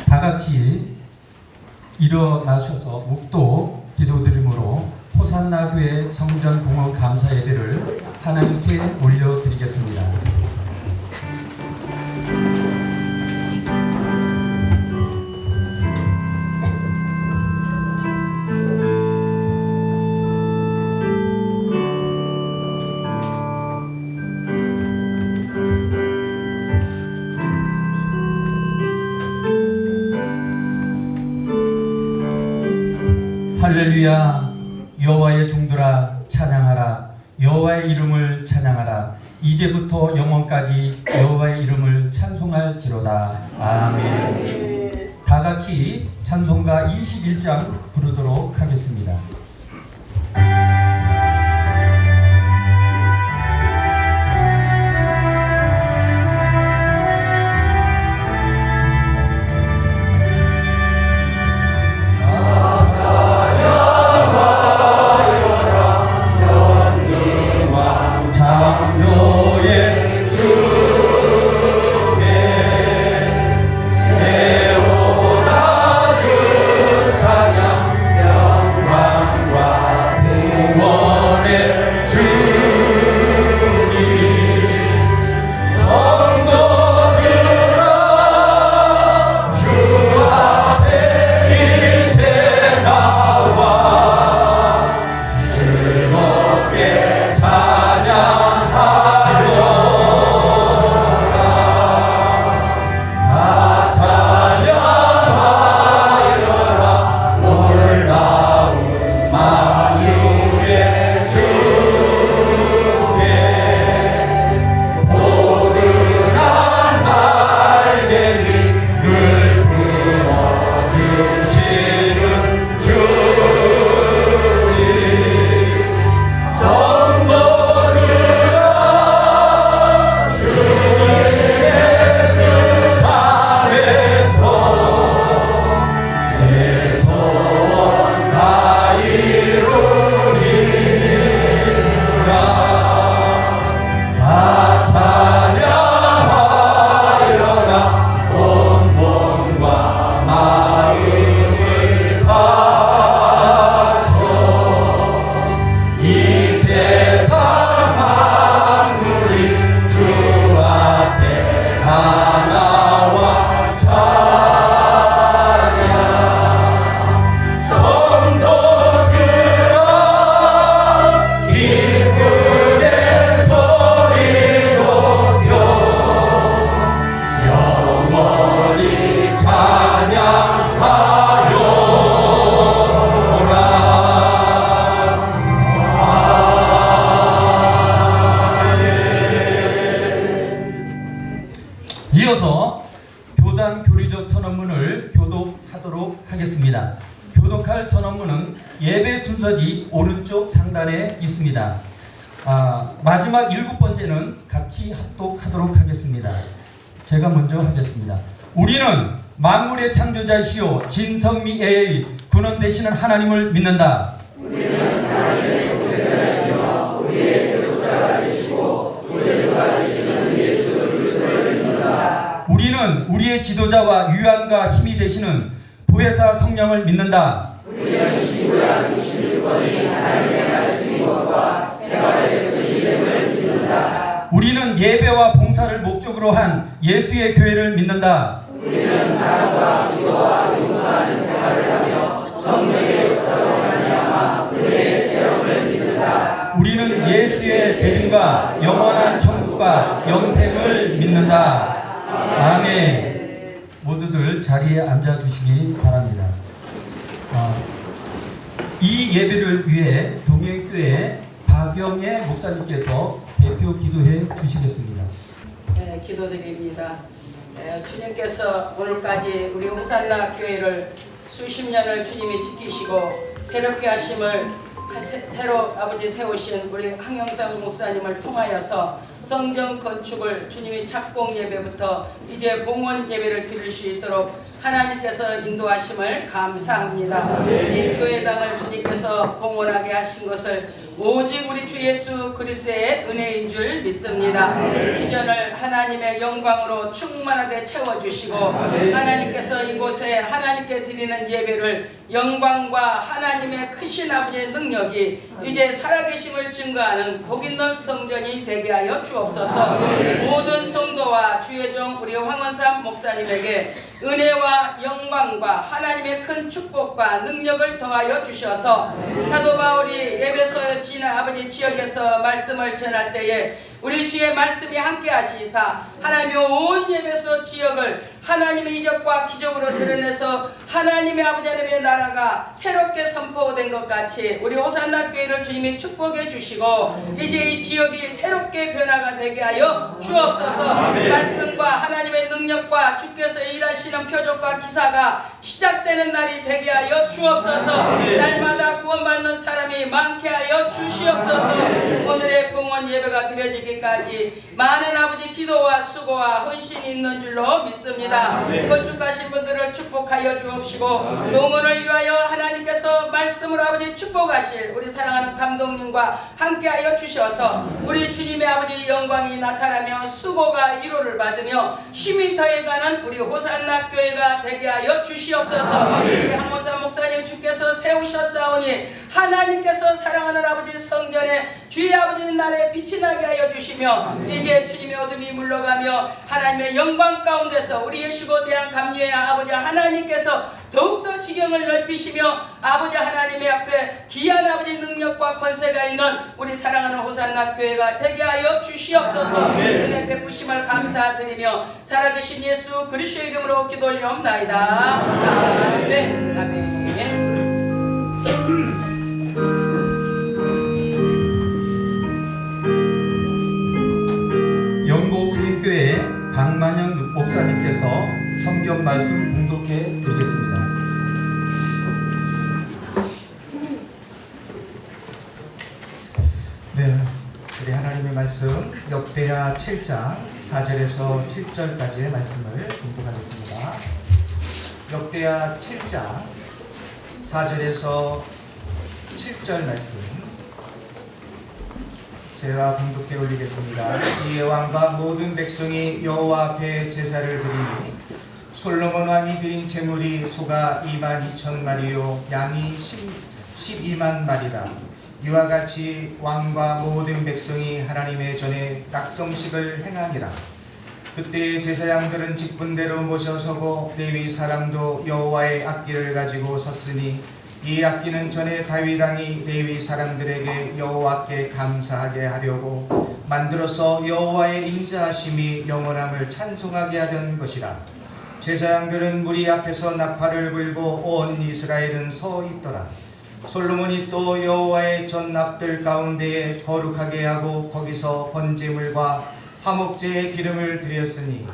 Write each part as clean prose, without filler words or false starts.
다같이 일어나셔서 묵도 기도드림으로 호산나 교회 성전 공헌 감사 예배를 하나님께 올려드리겠습니다. 할렐루야. 여호와의 종들아 찬양하라. 여호와의 이름을 찬양하라. 이제부터 영원까지 여호와의 이름을 찬송할지로다. 아멘. 다같이 찬송가 21장 부르도록 하겠습니다. 이어서 교단 교리적 선언문을 교독하도록 하겠습니다. 교독할 선언문은 예배 순서지 오른쪽 상단에 있습니다. 마지막 7번째는 같이 합독하도록 하겠습니다. 제가 먼저 하겠습니다. 우리는 만물의 창조자시오 진선미애의 근원 되시는 하나님을 믿는다. 우리는 하나님의 구세자시며 우리의 교섭자가 되시고 구세주가 되시는 예수 그리스도를 믿는다. 우리는 우리의 지도자와 유한과 힘이 되시는 보혜사 성령을 믿는다. 우리는 신구약 66권이 하나님의 말씀인 것과 생활의 분이됨을 믿는다. 우리는 예배와 봉사를 목적으로 한 예수의 교회를 믿는다. 우리는 사랑과 기도와 용서하는 생활을 하며 성령의 역사로 말미암아 은혜의 체험을 믿는다. 우리는 예수의 재림과 영원한 천국과 영생을 믿는다. 아멘. 모두들 자리에 앉아주시기 바랍니다. 이 예배를 위해 동행교회 박영애 목사님께서 대표 기도해 주시겠습니다. 네, 기도드립니다. 주님께서 오늘까지 우리 호산나 교회를 수십 년을 주님이 지키시고 새롭게 하심을 새로 아버지 세우신 우리 황영상 목사님을 통하여서 성전 건축을 주님이 착공 예배부터 이제 봉헌 예배를 드릴 수 있도록 하나님께서 인도하심을 감사합니다. 이 교회당을 주님께서 봉헌하게 하신 것을 오직 우리 주 예수 그리스도의 은혜인 줄 믿습니다. 이전을 하나님의 영광으로 충만하게 채워주시고 하나님께서 이곳에 하나님께 드리는 예배를 영광과 하나님의 크신 아버지의 능력이 이제 살아계심을 증거하는 복있는 성전이 되게 하여 주옵소서. 모든 성도와 주의 종 우리 황원삼 목사님에게 은혜와 영광과 하나님의 큰 축복과 능력을 더하여 주셔서 사도 바울이 에베소에 지는 아버지 지역에서 말씀을 전할 때에 우리 주의 말씀이 함께 하시사 하나님의 온 에베소 지역을 하나님의 이적과 기적으로 드러내서 하나님의 아버지 하나님의 나라가 새롭게 선포된 것 같이 우리 호산나 교회를 주님이 축복해 주시고 이제 이 지역이 새롭게 변화가 되게 하여 주옵소서. 말씀과 하나님의 능력과 주께서 일하시는 표적과 기사가 시작되는 날이 되게 하여 주옵소서. 날마다 구원받는 사람이 많게 하여 주시옵소서. 오늘의 봉헌 예배가 드려지기까지 많은 아버지 기도와 수고와 헌신이 있는 줄로 믿습니다. 건축하신 분들을 축복하여 주옵시고 농원을 위하여 하나님께서 말씀으로 아버지 축복하실 우리 사랑하는 감독님과 함께하여 주셔서 우리 주님의 아버지 영광이 나타나며 수고가 위로를 받으며 쉼이 더해가는 우리 호산나 교회가 되게 하여 주시옵소서. 우리 황원삼 목사님 주께서 세우셨사오니 하나님께서 사랑하는 아버지 성전에 주의 아버지 나라에 빛이 나게 하여 주시며 이제 주님의 어둠이 물러가며 하나님의 영광 가운데서 우리 예수고 대한 감리의 아버지 하나님께서 더욱더 지경을 넓히시며 아버지 하나님의 앞에 귀한 아버지 능력과 권세가 있는 우리 사랑하는 호산나 교회가 되게 하여 주시옵소서. 은혜 베푸심을 감사드리며 살아계신 예수 그리스도의 이름으로 기도 올리옵나이다. 아멘. 아멘. 영곡세임교회 박만영 목사님께서 성경 말씀 봉독해 드리겠습니다. 네, 우리 하나님의 말씀 역대하 7장 4절에서 7절까지의 말씀을 봉독하겠습니다. 역대하 7장 4절에서 7절 말씀 제가 봉독해 올리겠습니다. 이에 왕과 모든 백성이 여호와 앞에 제사를 드리니 솔로몬 왕이 드린 제물이 소가 22,000마리요 양이 12만 마리라. 이와 같이 왕과 모든 백성이 하나님의 전에 낙성식을 행하니라. 그때 제사장들은 직분대로 모셔서고 레위 사람도 여호와의 악기를 가지고 섰으니 이 악기는 전에 다윗 왕이 레위 사람들에게 여호와께 감사하게 하려고 만들어서 여호와의 인자하심이 영원함을 찬송하게 하던 것이라. 제사장들은 무리 앞에서 나팔을 불고 온 이스라엘은 서 있더라. 솔로몬이 또 여호와의 전납들 가운데에 거룩하게 하고 거기서 번제물과 화목제의 기름을 드렸으니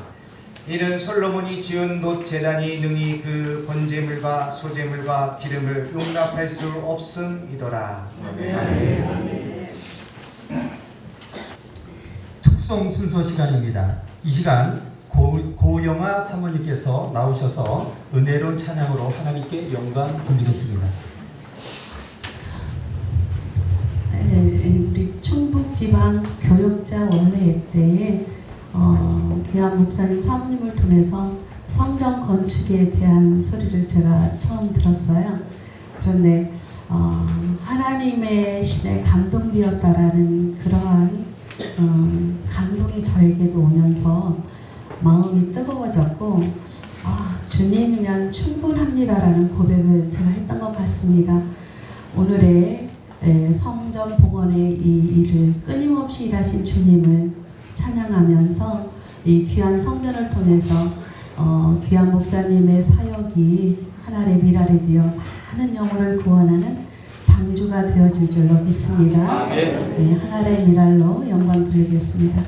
이는 솔로몬이 지은 놋 제단이 능히 그 번제물과 소제물과 기름을 용납할 수 없음이더라. 특송 순서 시간입니다. 이 시간 고영아 사모님께서 나오셔서 은혜로운 찬양으로 하나님께 영광 돌리겠습니다. 우리 충북지방 교역자 원례 때에 귀한 목사님 사모님을 통해서 성전 건축에 대한 소리를 제가 처음 들었어요. 그런데 하나님의 신에 감동되었다라는 그러한 감동이 저에게도 오면서 마음이 뜨거워졌고 주님이면 충분합니다라는 고백을 제가 했던 것 같습니다. 오늘의 성전 봉헌의 이 일을 끊임없이 일하신 주님을 찬양하면서 이 귀한 성전을 통해서 귀한 목사님의 사역이 하나의 미랄이 되어 하는 영혼을 구원하는 방주가 되어질 줄로 믿습니다. 네, 하나의 미랄로 영광 드리겠습니다.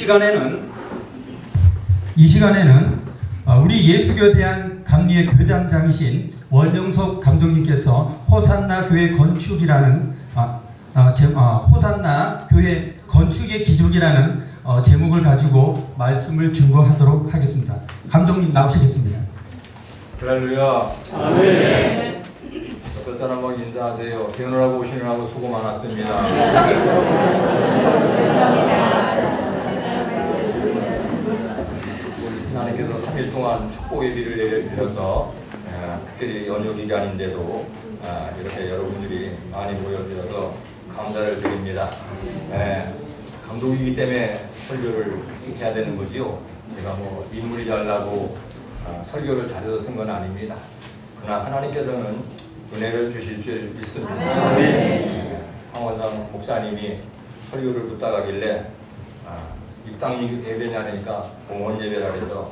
시간에는 우리 예수교 대한 감리의 교장장이신 원영석 감독님께서 호산나 교회 건축이라는 호산나 교회 건축의 기적이라는 제목을 가지고 말씀을 증거하도록 하겠습니다. 감독님 나오시겠습니다. 할렐루야. 아멘. 옆에 사람하고 인사하세요. 개헌하고 오시느라고 수고 많았습니다. 우리 하나님께서 3일 동안 축복 예비를 내려주셔서 특별히 연휴 기간인데도 이렇게 여러분들이 많이 모여주셔서 감사를 드립니다. 감독이기 때문에 설교를 해야 되는 거지요. 제가 뭐 인물이 잘나고 설교를 잘해서 쓴 건 아닙니다. 그러나 하나님께서는 은혜를 주실 줄 믿습니다. 황원상 목사님이 설교를 부탁하길래 입당 예배냐니까 공원 예배라 해서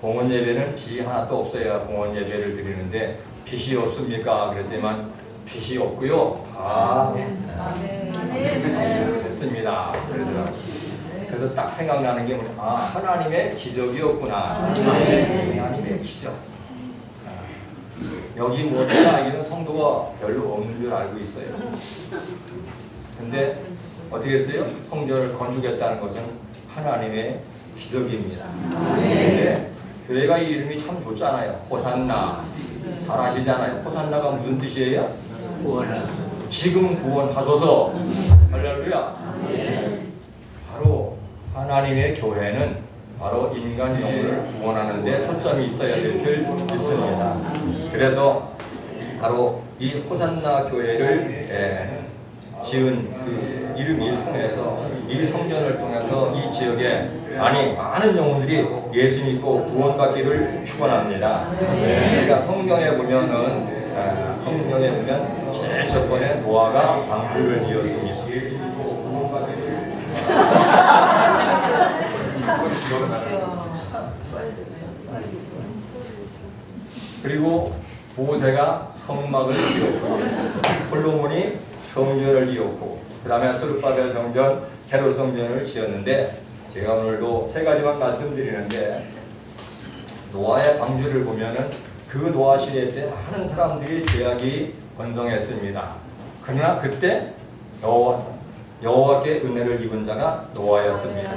공원 예배는 빛이 하나도 없어야 공원 예배를 드리는데 빛이 없습니까? 그랬더니만 빛이 없고요. 다 됐습니다. 그러더라고요. 그래서 딱 생각나는 게 하나님의 기적이었구나. 하나님의 기적. 여기 제가 알기로는 성도가 별로 없는 줄 알고 있어요. 근데 어떻게 했어요? 성전을 건축했다는 것은 하나님의 기적입니다. 근데 교회가 이름이 참 좋잖아요. 호산나. 잘 아시잖아요. 호산나가 무슨 뜻이에요? 지금 구원하소서. 할렐루야. 바로 하나님의 교회는 바로 인간 영혼을 구원하는 데 초점이 있어야 될 줄 믿습니다. 그래서 바로 이 호산나 교회를 지은 그 이름을 통해서 이 성전을 통해서 이 지역에 많은 영혼들이 예수 믿고 구원받기를 축원합니다. 그러니까 성경에 보면 제일 첫 번에 노아가 방주를 지었습니다. 그리고 모세가 성막을 지었고 솔로몬이 성전을 지었고 그 다음에 스룹바벨 성전, 헤롯 성전을 지었는데 제가 오늘도 세 가지만 말씀드리는데 노아의 방주를 보면은 그 노아 시대 때 많은 사람들이 죄악이 번성했습니다. 그러나 그때 여호와께 은혜를 입은 자가 노아였습니다.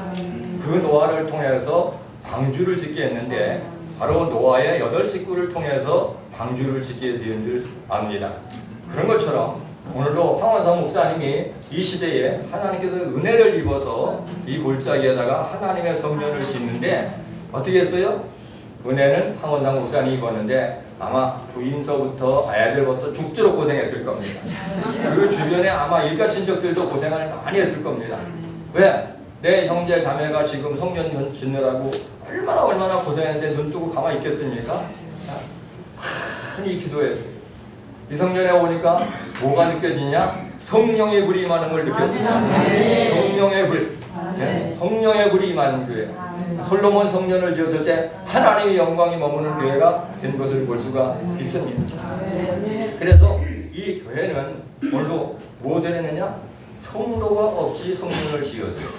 그 노아를 통해서 방주를 짓게 했는데 바로 노아의 8식구를 통해서 방주를 짓게 된 줄 압니다. 그런 것처럼 오늘도 황원상 목사님이 이 시대에 하나님께서 은혜를 입어서 이 골짜기에다가 하나님의 성전을 짓는데 어떻게 했어요? 은혜는 황원상 목사님이 입었는데 아마 부인서부터 아이들부터 죽도록 고생했을 겁니다. 그 주변에 아마 일가 친척들도 고생을 많이 했을 겁니다. 왜? 내 형제 자매가 지금 성전 짓느라고 얼마나 고생했는데 눈 뜨고 가만히 있겠습니까? 많이 기도했어요. 이 성전에 오니까 뭐가 느껴지냐? 성령의 불이 임하는 걸 느꼈습니다. 성령의 불. 성령의 불이 임하는 교회. 솔로몬 성전을 지었을 때 하나님의 영광이 머무는 교회가 된 것을 볼 수가 있습니다. 그래서 이 교회는 오늘도 무엇을 했느냐? 성도가 없이 성전을 지었어요.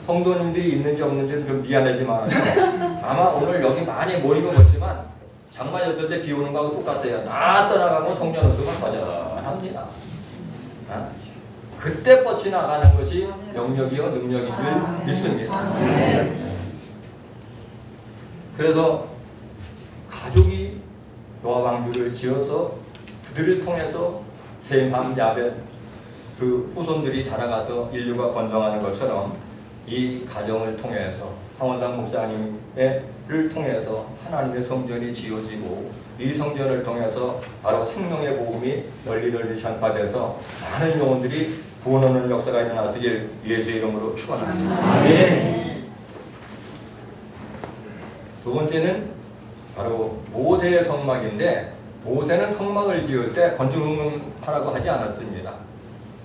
성도님들이 있는지 없는지는 좀 미안하지만 아마 오늘 여기 많이 모인 것 같지만 장마였을 때 비 오는 거하고 똑같아요. 다 떠나가고 성전 없으면 거절합니다. 그때 뻗쳐나가는 것이 영역이요 능력인 줄 믿습니다. 그래서 가족이 노아 방주를 지어서 그들을 통해서 셈함 야벳 그 후손들이 자라가서 인류가 번성하는 것처럼 이 가정을 통해서 황원상 목사님을 통해서 하나님의 성전이 지어지고 이 성전을 통해서 바로 생명의 복음이 널리 전파돼서 많은 영혼들이 구원 얻는 역사가 일어나시길 예수의 이름으로 축원합니다. 아멘. 두 번째는 바로 모세의 성막인데 모세는 성막을 지을 때 건축하라고 하지 않았습니다.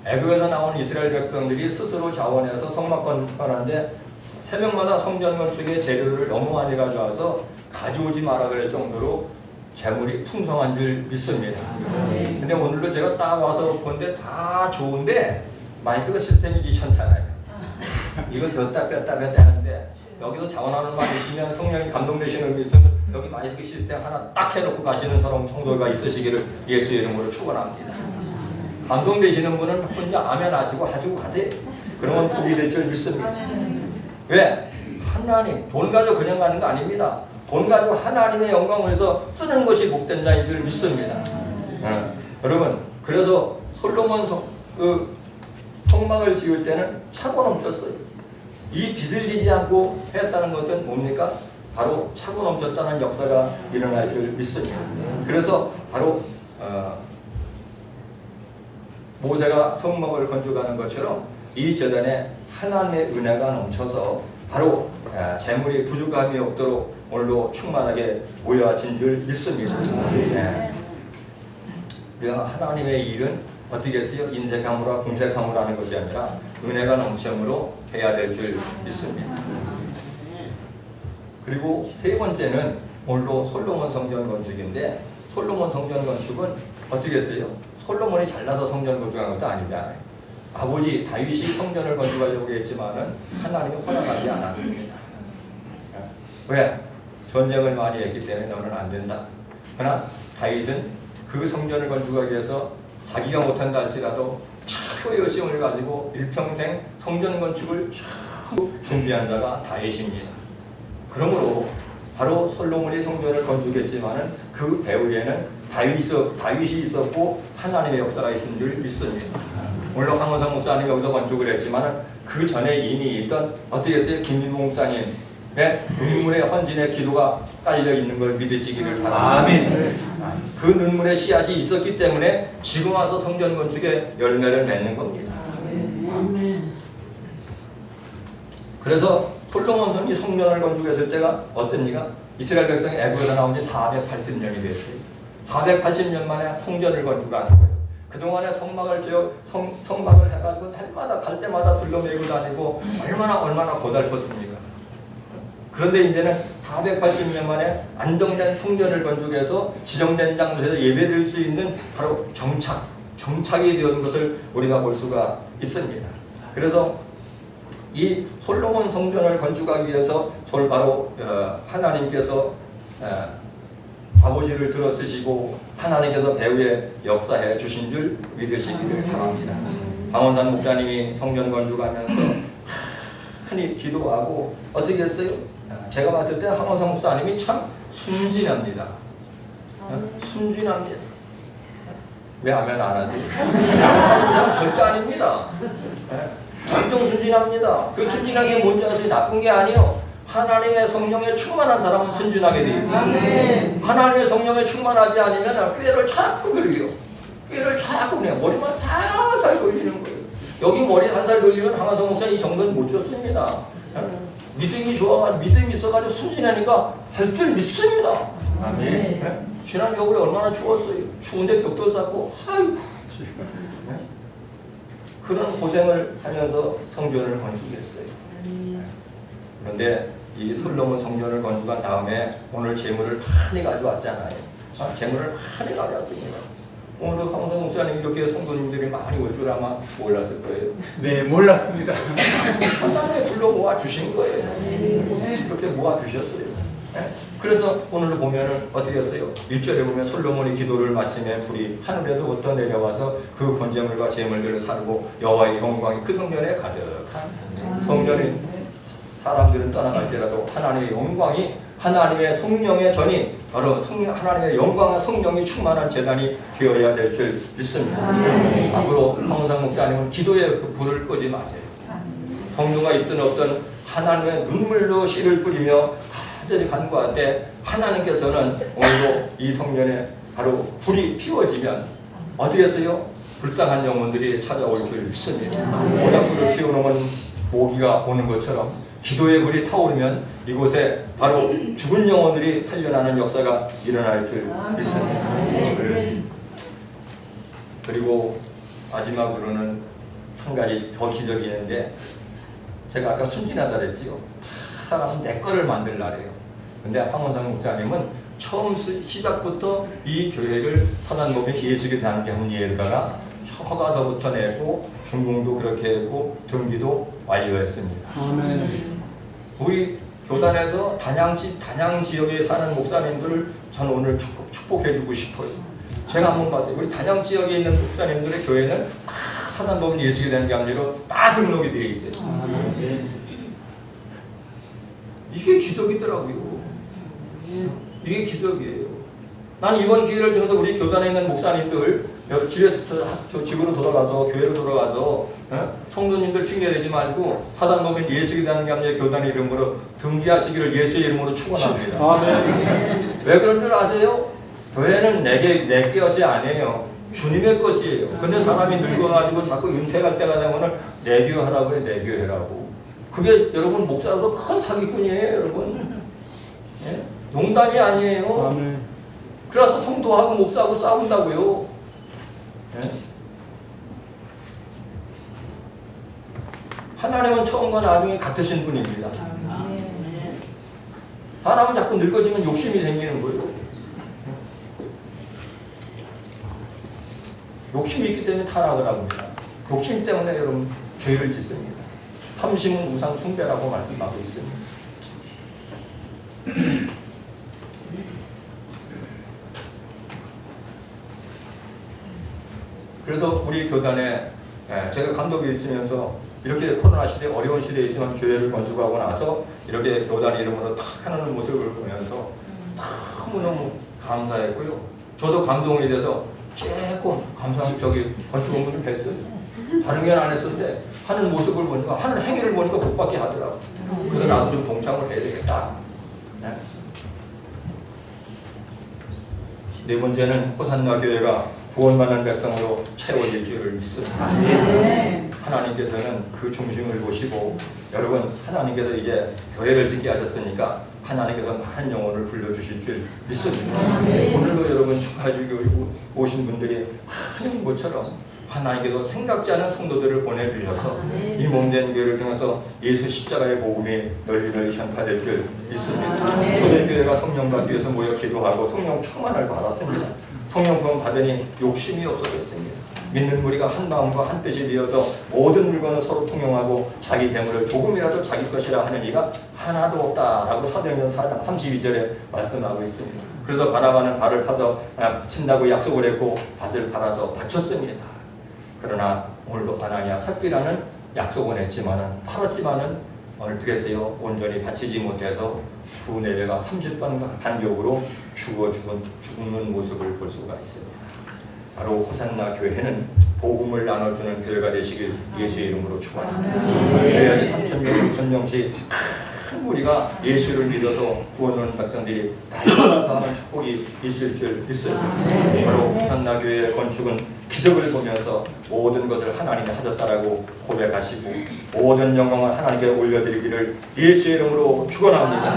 애굽에서 나온 이스라엘 백성들이 스스로 자원해서 성막 건축하는데 새벽마다 성전 건축의 재료를 너무 많이 가져와서 가져오지 마라 그럴 정도로 재물이 풍성한 줄 믿습니다. 근데 오늘도 제가 딱 와서 본데 다 좋은데 마이크가 시스템이 귀찮잖아요. 이걸 뒀다 뺐다 하는데 여기서 자원하는 말 있으면 성령이 감동되시는 게 있으면 여기 마이크 시스템 하나 딱 해놓고 가시는 사람 성도가 있으시기를 예수 이름으로 축원합니다. 감동되시는 분은 혼자 아멘 하시고 가세요. 그러면 복이 될 줄 믿습니다. 왜? 하나님, 돈 가지고 그냥 가는 거 아닙니다. 돈 가지고 하나님의 영광을 위해서 쓰는 것이 복된 자인 줄 믿습니다. 여러분, 그래서 솔로몬 성막을 지을 때는 차고 넘쳤어요. 이 빚을 지지 않고 했다는 것은 뭡니까? 바로 차고 넘쳤다는 역사가 일어날 줄 믿습니다. 그래서 바로 모세가 성막을 건축하는 것처럼 이 재단에 하나님의 은혜가 넘쳐서 바로 재물이 부족함이 없도록 오늘도 충만하게 모여진 줄 믿습니다. 우리가 하나님의 일은 어떻게 했어요? 인색함으로 공색함으로 하는 것이 아니라 은혜가 넘침으로 해야 될 줄 믿습니다. 그리고 세 번째는 오늘도 솔로몬 성전 건축인데 솔로몬 성전 건축은 어떻게 했어요? 솔로몬이 잘나서 성전 건축한 것도 아니잖아요. 아버지 다윗이 성전을 건축하려고 했지만은 하나님이 허락하지 않았습니다. 왜? 전쟁을 많이 했기 때문에 너는 안 된다. 그러나 다윗은 그 성전을 건축하기 위해서 자기가 못한다 할지라도 최고의 열심을 가지고 일평생 성전 건축을 쭉 준비한 자가 다윗입니다. 그러므로 바로 솔로몬이 성전을 건축했지만은 그 배후에는 다윗이 있었고 하나님의 역사가 있는 줄 믿습니다. 물론 황원상 목사님이 여기서 건축을 했지만은 그 전에 이미 있던 어떻게 했어요? 김민봉 목사님의 눈물의 헌신의 기도가 깔려 있는 걸 믿으시기를 바랍니다. 아멘. 그 눈물의 씨앗이 있었기 때문에 지금 와서 성전 건축에 열매를 맺는 겁니다. 아멘. 그래서 솔로몬 성이 성전을 건축했을 때가 어땠니까? 이스라엘 백성이 애굽에서 나온 지 480년이 됐어요. 480년 만에 성전을 건축하는 거예요. 그동안에 성막을 해가지고 날마다 갈 때마다 둘러매고 다니고 얼마나 고달팠습니까? 그런데 이제는 480년 만에 안정된 성전을 건축해서 지정된 장소에서 예배드릴 수 있는 바로 정착이 되는 것을 우리가 볼 수가 있습니다. 그래서 이 솔로몬 성전을 건축하기 위해서 바로 하나님께서 아버지를 들어쓰시고 하나님께서 배후에 역사해 주신 줄 믿으시기를 바랍니다. 방원산 목사님이 성전 건축하면서 많이 기도하고 어떻게 했어요? 제가 봤을 때 황원산 목사님이 참 순진합니다. 순진합니다. 왜 아멘 안 하세요? 절대 아닙니다. 엄청 순진합니다. 그 순진한 게 뭔지 아세요? 나쁜 게 아니에요. 하나님의 성령에 충만한 사람은 순진하게 되어 있어요. 하나님의 성령에 충만하지 않으면 꾀를 자꾸 그려요. 꾀를 자꾸 그래요. 머리만 살살 돌리는 거예요. 여기 머리 살살 돌리면 황원성 목사님 이 정도는 못 줬습니다. 믿음이 좋아가지고 믿음이 있어가지고 순진하니까 할 줄 믿습니다. 아멘. 지난 겨울에 얼마나 추웠어요. 추운데 벽돌 쌓고 아이고 그런 고생을 하면서 성전을 건축했어요. 그런데 이 솔로몬 성전을 건축한 다음에 오늘 재물을 많이 가져왔잖아요. 재물을 많이 가져왔습니다. 오늘 황원성 목사님 이렇게 성도님들이 많이 올 줄 아마 몰랐을 거예요. 네, 몰랐습니다. 하나님에 불러 모아 주신 거예요. 그렇게 모아 주셨어요. 그래서 오늘 보면은 어떻게 했어요? 1절에 보면 솔로몬이 기도를 마침에 불이 하늘에서부터 내려와서 그 번제물과 제물들을 사르고 여호와의 영광이 그 성전에 가득한 성전이 사람들은 떠나갈지라도 하나님의 영광이 하나님의 성령의 전이 바로 하나님의 영광과 성령이 충만한 제단이 되어야 될 줄 믿습니다. 앞으로 황원상 목사님은 기도에 그 불을 끄지 마세요. 성도가 있든 없든 하나님의 눈물로 씨를 뿌리며 간절히 간구할 때 하나님께서는 오늘도 이 성전에 바로 불이 피워지면 어떻게 했어요? 불쌍한 영혼들이 찾아올 줄 믿습니다. 모닥불을 피워놓으면 모기가 오는 것처럼 기도의 불이 타오르면 이곳에 바로 죽은 영혼들이 살려나는 역사가 일어날 줄 믿습니다. 그리고 마지막으로는 한 가지 더 기적이 있는데 제가 아까 순진하다 그랬지요. 다 사람은 내 거를 만들라래요. 근데 황원상 목사님은 처음 시작부터 이 교회를 사단법인 예수교 대한교회 합리회에다가 허가서부터 내고 준공도 그렇게 했고 등기도 완료했습니다. 우리 교단에서 단양 지역에 사는 목사님들을 저는 오늘 축복해주고 싶어요. 제가 한번 봤어요. 우리 단양 지역에 있는 목사님들의 교회는 다 사단법인 예수에 대한 감리로 다 등록이 되어 있어요. 이게 기적이더라고요. 이게 기적이에요. 난 이번 기회를 통해서 우리 교단에 있는 목사님들 저 집으로 돌아가서 교회로 돌아가서 성도님들 핑계대지 말고 사단법인 예수에 대한 감리의 교단의 이름으로 등기하시기를 예수의 이름으로 축원합니다. 왜 그런 줄 아세요? 교회는 내 것이 아니에요. 주님의 것이에요. 근데 사람이 늙어가지고 자꾸 은퇴할 때가 되면은 내교하라고 해. 내교해라고. 그게 여러분 목사로서 큰 사기꾼이에요. 여러분. 예? 농담이 아니에요. 그래서 성도하고 목사하고 싸운다고요. 예? 하나님은 처음과 나중에 같으신 분입니다. 사람은 자꾸 늙어지면 욕심이 생기는 거예요. 욕심이 있기 때문에 타락을 합니다. 욕심 때문에 여러분 죄를 짓습니다. 탐심은 우상 숭배라고 말씀하고 있습니다. 그래서 우리 교단에 제가 감독이 있으면서 이렇게 코로나 시대 어려운 시대이지만 교회를 건축하고 나서 이렇게 교단 이름으로 탁 하는 모습을 보면서 너무너무 감사했고요. 저도 감동이 돼서 조금 감사한 저기 건축원분을 뵀어요. 다른 게 안 했었는데 하는 모습을 보니까 하는 행위를 보니까 복받게 하더라고. 그래서 나도 좀 동참을 해야 되겠다. 네 번째는 호산나 교회가 구원받는 백성으로 채워질 줄을 믿습니다. 하나님께서는 그 중심을 보시고 여러분 하나님께서 이제 교회를 짓게 하셨으니까 하나님께서 많은 영혼을 불러주실 줄 믿습니다. 오늘도 여러분 축하해주고 오신 분들이 많은 것처럼 하나님께서 생각지 않은 성도들을 보내주셔서 이 몸된 교회를 통해서 예수 십자가의 복음이 널리 전파될 줄 믿습니다. 초대교회가 성령 받기 위해서 모여 기도하고 성령 충만을 받았습니다. 성령 부음 받으니 욕심이 없어졌습니다. 믿는 무리가 한 마음과 한 뜻이 되어서 모든 물건을 서로 통용하고 자기 재물을 조금이라도 자기 것이라 하는 이가 하나도 없다라고 사도행전 4장 32절에 말씀하고 있습니다. 그래서 바라바는 발을 파서 친다고 약속을 했고 밭을 팔아서 바쳤습니다. 그러나 오늘도 아나니아 삽비라는 약속은 했지만은 팔았지만은 어떻게 했어요? 온전히 바치지 못해서 두 내외가 30번 간격으로 죽는 모습을 볼 수가 있습니다. 바로 호산나 교회는 복음을 나눠주는 교회가 되시길 예수의 이름으로 축원합니다. 그래야지 3,000명, 6,000명씩 큰 무리가 예수를 믿어서 구원하는 백성들이 날마다 하는 축복이 있을 줄 믿습니다. 바로 호산나 교회의 건축은 기적을 보면서 모든 것을 하나님이 하셨다라고 고백하시고 모든 영광을 하나님께 올려드리기를 예수의 이름으로 축원합니다.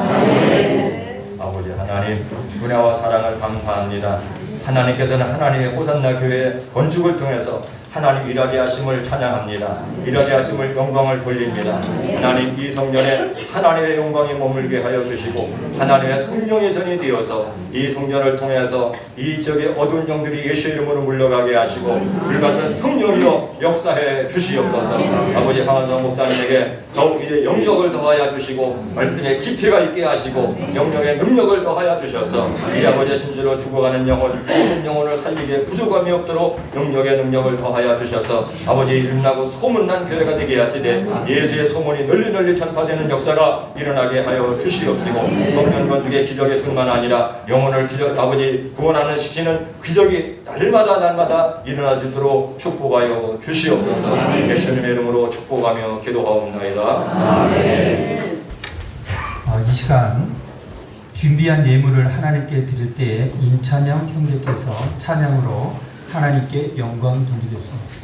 아버지 하나님 은혜와 사랑을 감사합니다. 하나님께서는 하나님의 호산나 교회 건축을 통해서 하나님 일하게 하심을 찬양합니다. 일하게 하심을 영광을 돌립니다. 하나님 이 성전에 하나님의 영광이 머물게 하여 주시고 하나님의 성령의 전이 되어서 이 성전을 통해서 이 지역의 어두운 영들이 예수 이름으로 물러가게 하시고 불같은 성령이여 역사해 주시옵소서. 아버지 황한정 목사님에게 더욱 이제 영역을 더하여 주시고 말씀에 깊이가 있게 하시고 영역의 능력을 더하여 주셔서 이 아버지의 신주로 죽어가는 영혼 모든 영혼을 살리기에 부족함이 없도록 영역의 능력을 더하여 주셔서 아버지 일어나고 소문난 교회가 되게 하시되 예수의 소문이 널리 전파되는 역사가 일어나게 하여 주시옵시고 성령 건축의 기적의 뿐만 아니라 영혼을 아버지 구원하는 시키는 기적이 날마다 일어날 수 있도록 축복하여 주시옵소서. 예수님의 이름으로 축복하며 기도하옵나이다. 아멘. 이 시간 준비한 예물을 하나님께 드릴 때에 임찬영 형제께서 찬양으로 하나님께 영광 돌리겠습니다.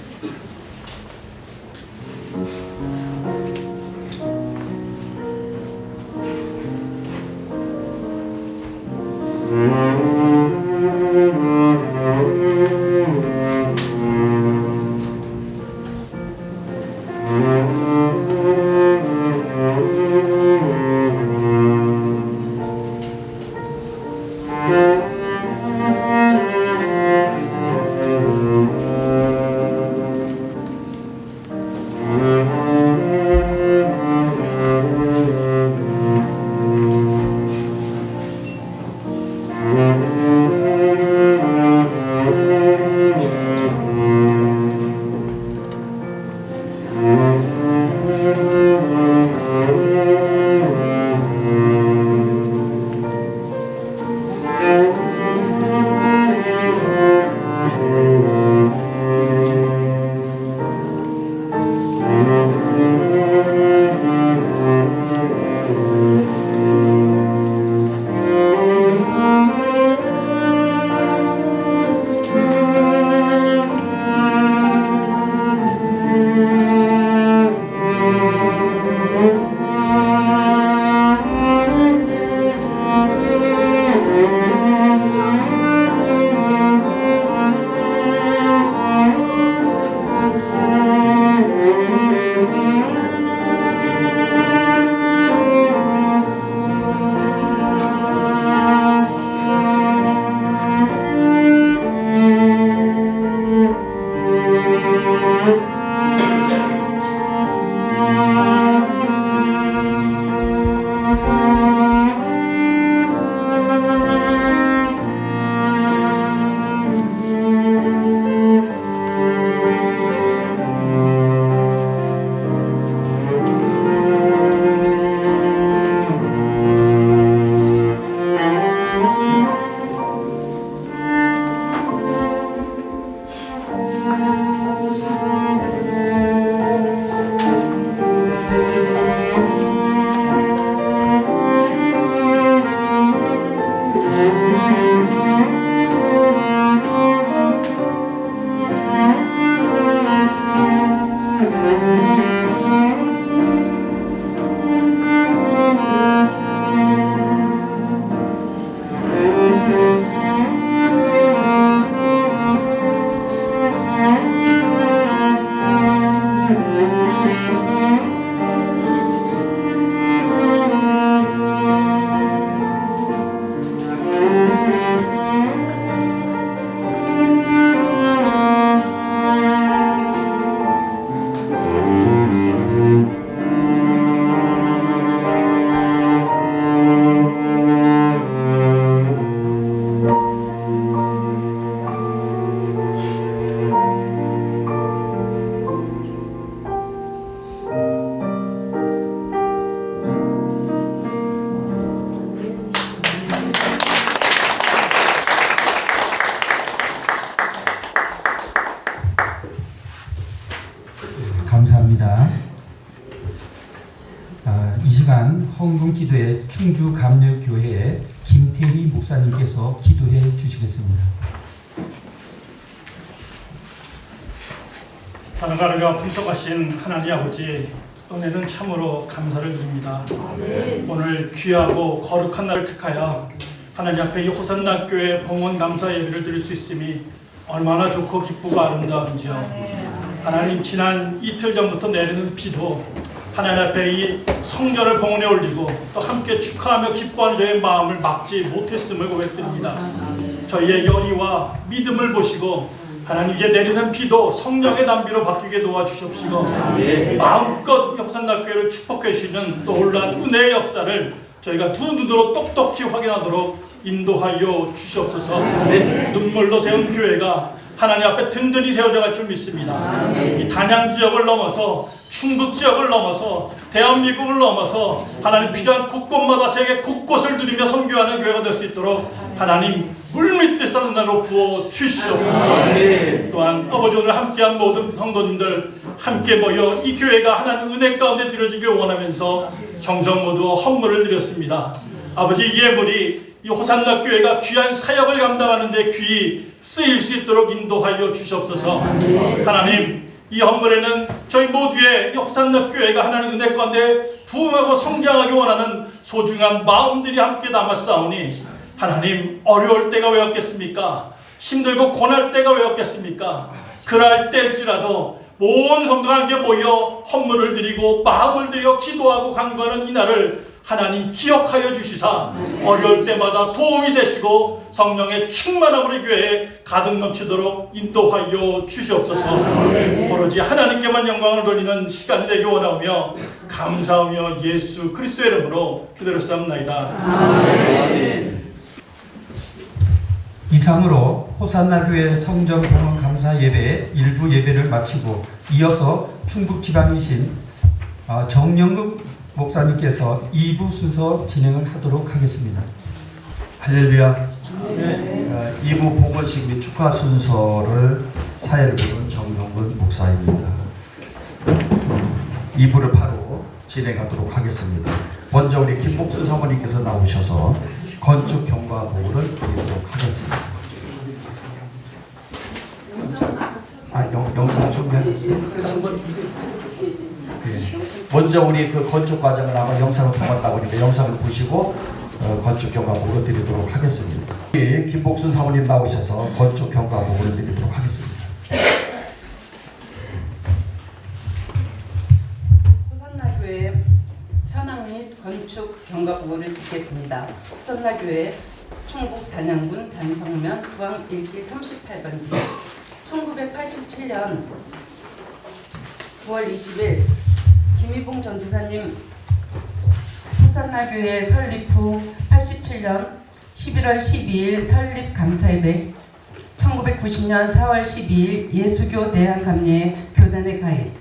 감사합니다. 이 시간 헌금기도회 충주감려교회의 김태희 목사님께서 기도해 주시겠습니다. 사랑하며 풍성하신 하나님 아버지, 은혜는 참으로 감사를 드립니다. 오늘 귀하고 거룩한 날을 택하여 하나님 앞에 이 호산나 교회 봉헌 감사 예배를 드릴 수 있음이 얼마나 좋고 기쁘고 아름다운지요. 하나님, 지난 이틀 전부터 내리는 비도 하나님 앞에 이 성전을 봉헌에 올리고 또 함께 축하하며 기뻐하는 저의 마음을 막지 못했음을 고백드립니다. 저희의 열의와 믿음을 보시고 하나님, 이제 내리는 비도 성령의 단비로 바뀌게 도와주시옵시고 마음껏 호산나교회를 축복해 주시는 놀라운 은혜의 역사를 저희가 두 눈으로 똑똑히 확인하도록 인도하여 주시옵소서. 눈물로 세운 교회가 하나님 앞에 든든히 세워져 갈 줄 믿습니다. 이 단양 지역을 넘어서 충북 지역을 넘어서 대한민국을 넘어서 하나님 필요한 곳곳마다 세계 곳곳을 누리며 선교하는 교회가 될 수 있도록 하나님 물밑듯이 은혜로 부어 주시옵소서. 또한 아버지, 오늘 함께한 모든 성도님들 함께 모여 이 교회가 하나님 은혜 가운데 드려지길 원하면서 정성 모두 헌물을 드렸습니다. 아버지, 이 예물이 이 호산나 교회가 귀한 사역을 감당하는 데 귀히 쓰일 수 있도록 인도하여 주시옵소서. 하나님, 이 헌물에는 저희 모두의 이 호산나 교회가 하나님 은혜 가운데 부흥하고 성장하기 원하는 소중한 마음들이 함께 남았사오니 하나님, 어려울 때가 왜 없겠습니까? 힘들고 고날 때가 왜 없겠습니까? 그럴 때일지라도 모든 성도가 함께 모여 헌물을 드리고 마음을 들여 기도하고 간구하는 이날을 하나님 기억하여 주시사 어려울 때마다 도움이 되시고 성령의 충만함으로 교회에 가득 넘치도록 인도하여 주시옵소서. 오로지 하나님께만 영광을 돌리는 시간이 되기 원하오며 감사하며 예수 그리스도의 이름으로 기도했사옵나이다. 이상으로 호산나 교회 성전 봉헌 감사 감사 예배 일부 예배를 마치고 이어서 충북 지방이신 정영국 목사님께서 2부 순서 진행을 하도록 하겠습니다. 할렐루야. 2부 봉헌식 및 축하 순서를 사회를 부른 정영근 목사입니다. 2부를 바로 진행하도록 하겠습니다. 먼저 우리 김복순 사모님께서 나오셔서 건축 경과 보고를 드리도록 하겠습니다. 영상 준비하셨어요? 네. 먼저 우리 그 건축 과정을 아마 영상을 담았다고 하니까 영상을 보시고 건축 경과 보고를 드리도록 하겠습니다. 김복순 사모님 나오셔서 건축 경과 보고를 드리도록 하겠습니다. 호산나교회 현황 및 건축 경과 보고를 듣겠습니다. 호산나교회 충북 단양군 단성면 구항 1기 38번지 1987년 9월 20일 김희봉 전도사님 호산나교회 설립 후 87년 11월 12일 설립 감사예배 1990년 4월 12일 예수교 대한감례 교단에 가입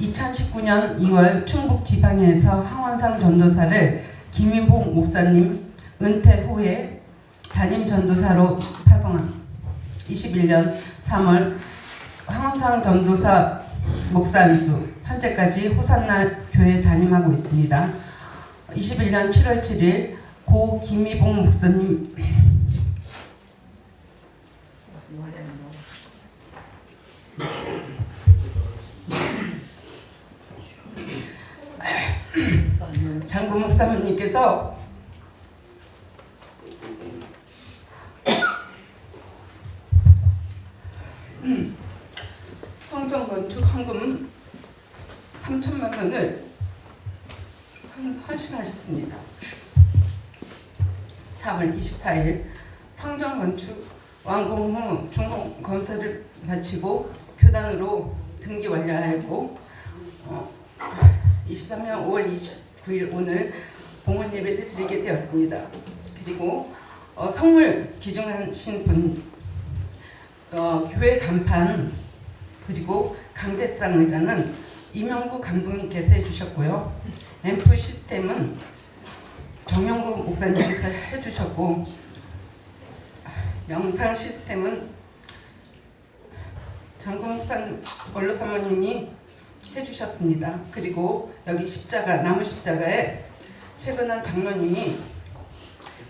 2019년 2월 충북 지방에서 황원상 전도사를 김희봉 목사님 은퇴 후에 담임 전도사로 파송함 21년 3월 황원상 전도사 목사 안수 현재까지 호산나 교회 담임하고 있습니다. 21년 7월 7일 고 김희봉 목사님 장구 목사님께서 성전 건축 헌금 3천만 원을 헌신하셨습니다. 3월 24일 성전 건축 완공 후 중공 건설을 마치고 교단으로 등기 완료하였고 23년 5월 29일 오늘 봉헌 예배를 드리게 되었습니다. 그리고 성물 기증하신 분 교회 간판 그리고 강대상 의자는 이명구 감독님께서 해주셨고요. 앰프 시스템은 정영구 목사님께서 해주셨고 영상 시스템은 장구 목사님 원로 사모님이 해주셨습니다. 그리고 여기 십자가 나무 십자가에 최근한 장로님이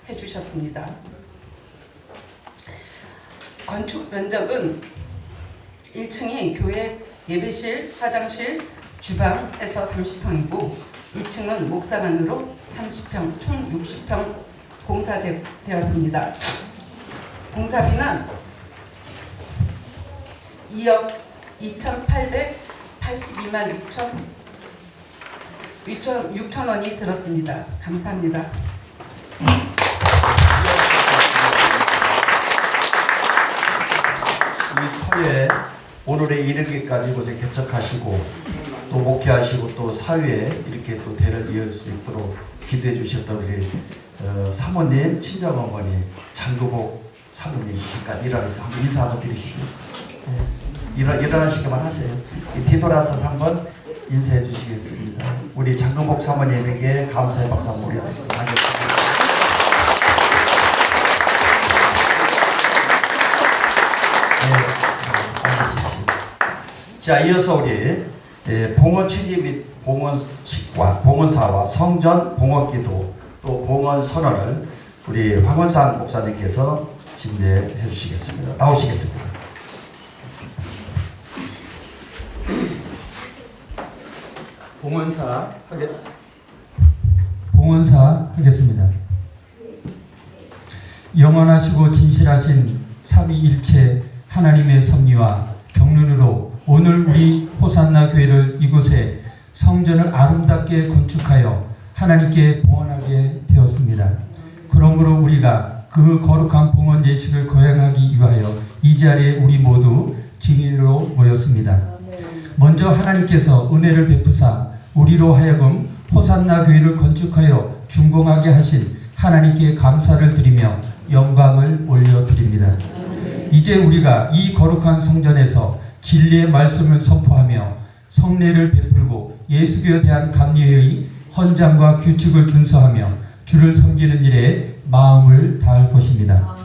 해주셨습니다. 건축 면적은 1층이 교회 예배실, 화장실, 주방에서 30평이고 2층은 목사관으로 30평, 총 60평 공사되었습니다. 공사비는 2억 2,882만 6천 원이 들었습니다. 감사합니다. 이 터에 오늘에 이르기까지 곳에 개척하시고 또 목회하시고 또 사회에 이렇게 또 대를 이을 수 있도록 기도해 주셨던 우리 사모님, 친정어머니 장구복 사모님 잠깐 일어나서 한번 인사 한번 드리시죠. 네. 일어나시기만 하세요. 뒤돌아서 한번 인사해 주시겠습니다. 우리 장구복 사모님에게 감사의 박수 한번 보내드리겠습니다. 자, 이어서 우리 봉헌 취지 및 봉헌식과 봉헌사와 성전 봉헌기도 또 봉헌 선언을 우리 황원상 목사님께서 진행해 주시겠습니다. 나오시겠습니다. 봉헌사 하겠습니다. 영원하시고 진실하신 삼위일체 하나님의 섭리와 경륜으로 오늘 우리 호산나 교회를 이곳에 성전을 아름답게 건축하여 하나님께 봉헌하게 되었습니다. 그러므로 우리가 그 거룩한 봉헌 예식을 거행하기 위하여 이 자리에 우리 모두 증인으로 모였습니다. 먼저 하나님께서 은혜를 베푸사 우리로 하여금 호산나 교회를 건축하여 준공하게 하신 하나님께 감사를 드리며 영광을 올려드립니다. 이제 우리가 이 거룩한 성전에서 진리의 말씀을 선포하며 성례를 베풀고 예수교에 대한 감리회의 헌장과 규칙을 준수하며 주를 섬기는 일에 마음을 다할 것입니다.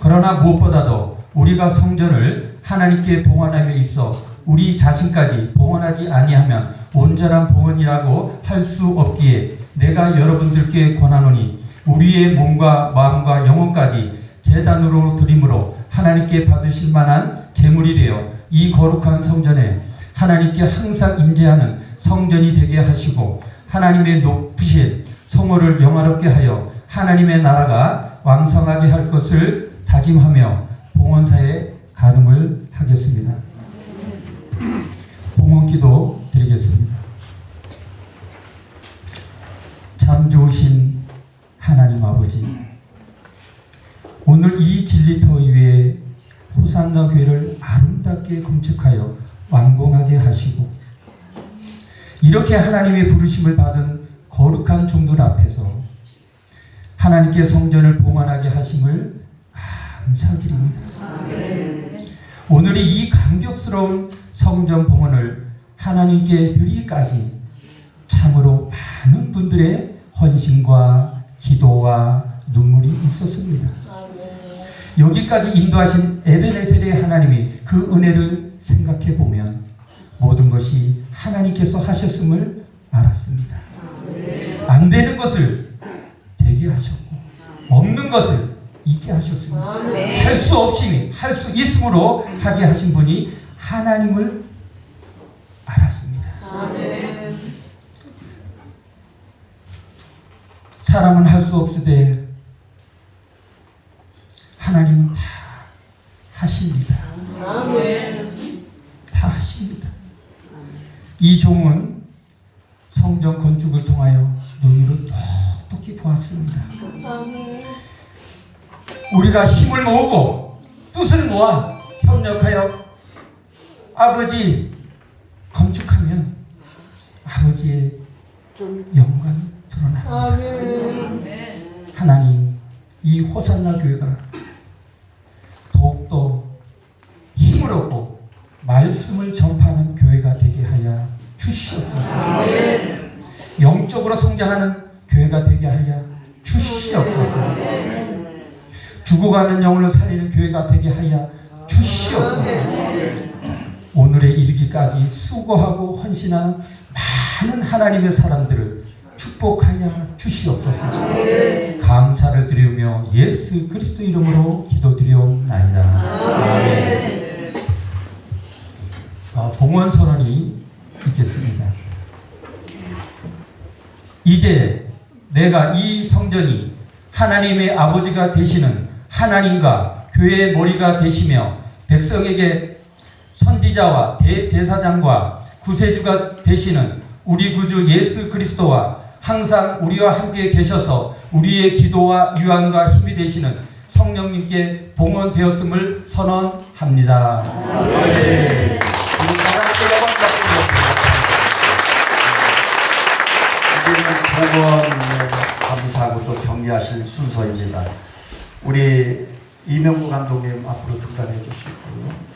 그러나 무엇보다도 우리가 성전을 하나님께 봉헌함에 있어 우리 자신까지 봉헌하지 아니하면 온전한 봉헌이라고 할 수 없기에 내가 여러분들께 권하노니 우리의 몸과 마음과 영혼까지 제단으로 드림으로 하나님께 받으실 만한 제물이 되어 이 거룩한 성전에 하나님께 항상 임재하는 성전이 되게 하시고 하나님의 높으신 성호를 영화롭게 하여 하나님의 나라가 왕성하게 할 것을 다짐하며 봉헌사에 가름을 하겠습니다. 봉헌기도 드리겠습니다. 참 좋으신 하나님 아버지, 오늘 이 진리터 위에 호산나 교회를 아름답게 건축하여 완공하게 하시고 이렇게 하나님의 부르심을 받은 거룩한 종들 앞에서 하나님께 성전을 봉헌하게 하심을 감사드립니다. 오늘이 이 감격스러운 성전 봉헌을 하나님께 드리기까지 참으로 많은 분들의 헌신과 기도와 눈물이 있었습니다. 여기까지 인도하신 에베네셀의 하나님이 그 은혜를 생각해 보면 모든 것이 하나님께서 하셨음을 알았습니다. 안 되는 것을 되게 하셨고 없는 것을 있게 하셨습니다. 할 수 없이 할 수 있음으로 하게 하신 분이 하나님을 알았습니다. 사람은 할 수 없으되 하나님은 다 하십니다. 다 하십니다. 이 종은 성전 건축을 통하여 눈으로 똑똑히 보았습니다. 우리가 힘을 모으고 뜻을 모아 협력하여 아버지 건축하면 아버지의 영광이 드러납니다. 하나님, 이 호산나 교회가 더욱더 힘을 얻고 말씀을 전파하는 교회가 되게 하여 주시옵소서. 영적으로 성장하는 교회가 되게 하여 주시옵소서. 죽어가는 영혼을 살리는 교회가 되게 하여 주시옵소서. 오늘에 이르기까지 수고하고 헌신하는 많은 하나님의 사람들을 축복하여 주시옵소서. 감사를 드리며 예수 그리스도 이름으로 기도드리옵나이다. 아멘. 봉헌 선언이 있겠습니다. 이제 내가 이 성전이 하나님의 아버지가 되시는 하나님과 교회의 머리가 되시며 백성에게 선지자와 대제사장과 구세주가 되시는 우리 구주 예수 그리스도와 항상 우리와 함께 계셔서 우리의 기도와 유한과 힘이 되시는 성령님께 봉헌되었음을 선언합니다. 아멘. 이제는 봉헌에 감사하고 또 격려하실 순서입니다. 우리 이명구 감독님 앞으로 등단해 주시고요.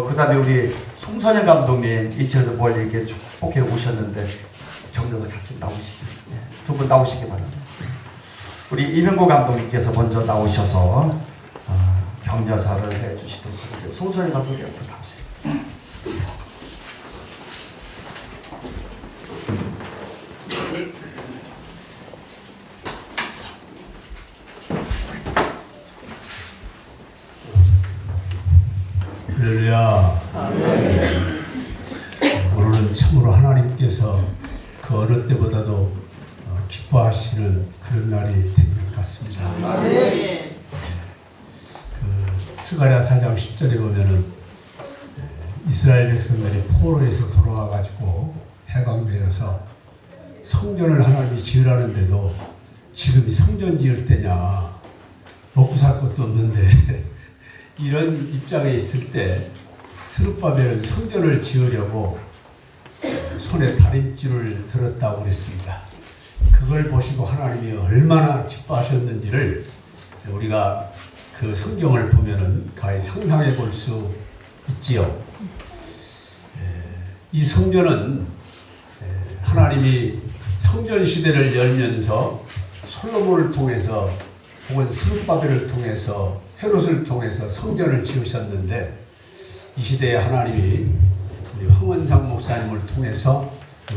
그 다음에 우리 송선영 감독님 이쪽에도 멀리 이렇게 축복해 오셨는데 정도도 같이 나오시죠. 두 분 나오시기 바랍니다. 우리 이명구 감독님께서 먼저 나오셔서 격려사를 해 주시도록 하겠습니다. 송선영 감독님 앞으로 나오세요. 할렐루야. 오늘은 참으로 하나님께서 그 어느 때보다도 기뻐하시는 그런 날이 된 것 같습니다. 그 스가랴 4장 10절에 보면은 이스라엘 백성들이 포로에서 돌아와 가지고 해방되어서 성전을 하나님이 지으라는데도 지금이 성전 지을 때냐, 먹고 살 것도 없는데 이런 입장에 있을 때 스룹바벨은 성전을 지으려고 손에 다림줄을 들었다고 그랬습니다. 그걸 보시고 하나님이 얼마나 기뻐하셨는지를 우리가 그 그 성경을 보면은 가히 상상해 볼 수 있지요. 이 성전은 하나님이 성전 시대를 열면서 솔로몬을 통해서 혹은 스룹바벨을 통해서 헤롯을 통해서 성전을 지으셨는데 이 시대에 하나님이 우리 황원상 목사님을 통해서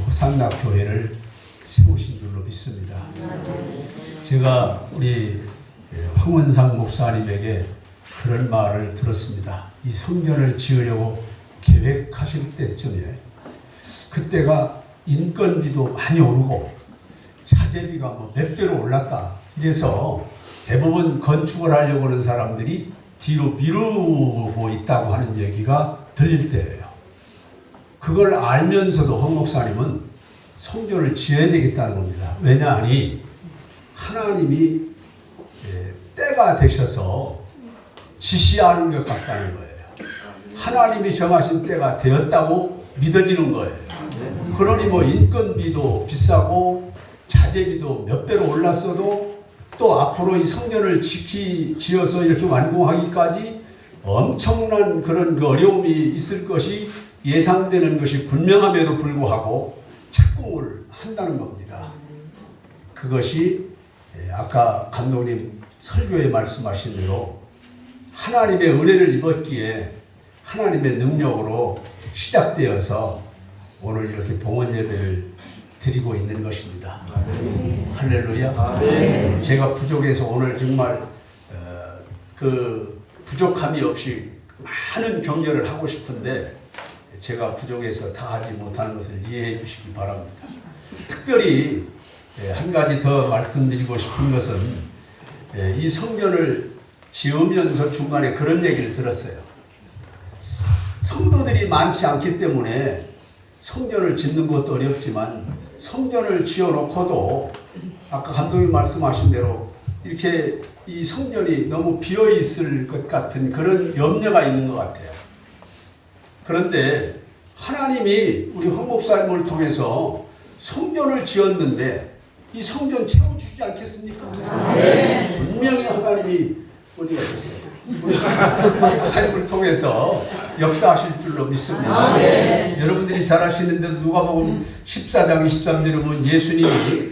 호산나 교회를 세우신 줄로 믿습니다. 제가 우리 황원상 목사님에게 그런 말을 들었습니다. 이 성전을 지으려고 계획하실 때쯤에 그때가 인건비도 많이 오르고 자재비가 뭐 몇 배로 올랐다. 이래서 대부분 건축을 하려고 하는 사람들이 뒤로 미루고 있다고 하는 얘기가 들릴 때예요. 그걸 알면서도 황 목사님은 성전을 지어야 되겠다는 겁니다. 왜냐하니 하나님이 때가 되셔서 지시하는 것 같다는 거예요. 하나님이 정하신 때가 되었다고 믿어지는 거예요. 그러니 뭐 인건비도 비싸고 자재비도 몇 배로 올랐어도 또 앞으로 이 성전을 지어서 이렇게 완공하기까지 엄청난 그런 어려움이 있을 것이 예상되는 것이 분명함에도 불구하고 착공을 한다는 겁니다. 그것이 아까 감독님 설교에 말씀하신 대로 하나님의 은혜를 입었기에 하나님의 능력으로 시작되어서 오늘 이렇게 봉헌 예배를 드리고 있는 것입니다. 할렐루야. 제가 부족해서 오늘 정말 그 부족함이 없이 많은 격려를 하고 싶은데 제가 부족해서 다 하지 못하는 것을 이해해 주시기 바랍니다. 특별히 한 가지 더 말씀드리고 싶은 것은 이 성전을 지으면서 중간에 그런 얘기를 들었어요. 성도들이 많지 않기 때문에 성전을 짓는 것도 어렵지만 성전을 지어놓고도 아까 감독님 말씀하신 대로 이렇게 이 성전이 너무 비어있을 것 같은 그런 염려가 있는 것 같아요. 그런데 하나님이 우리 황 목사님을 통해서 성전을 지었는데 이 성전 채워주지 않겠습니까? 분명히 하나님이 어디 가셨어요? 우리 황 목사님을 통해서 역사하실 줄로 믿습니다. 여러분들이 잘 아시는 대로 누가복음 14장 23절에 보면 예수님이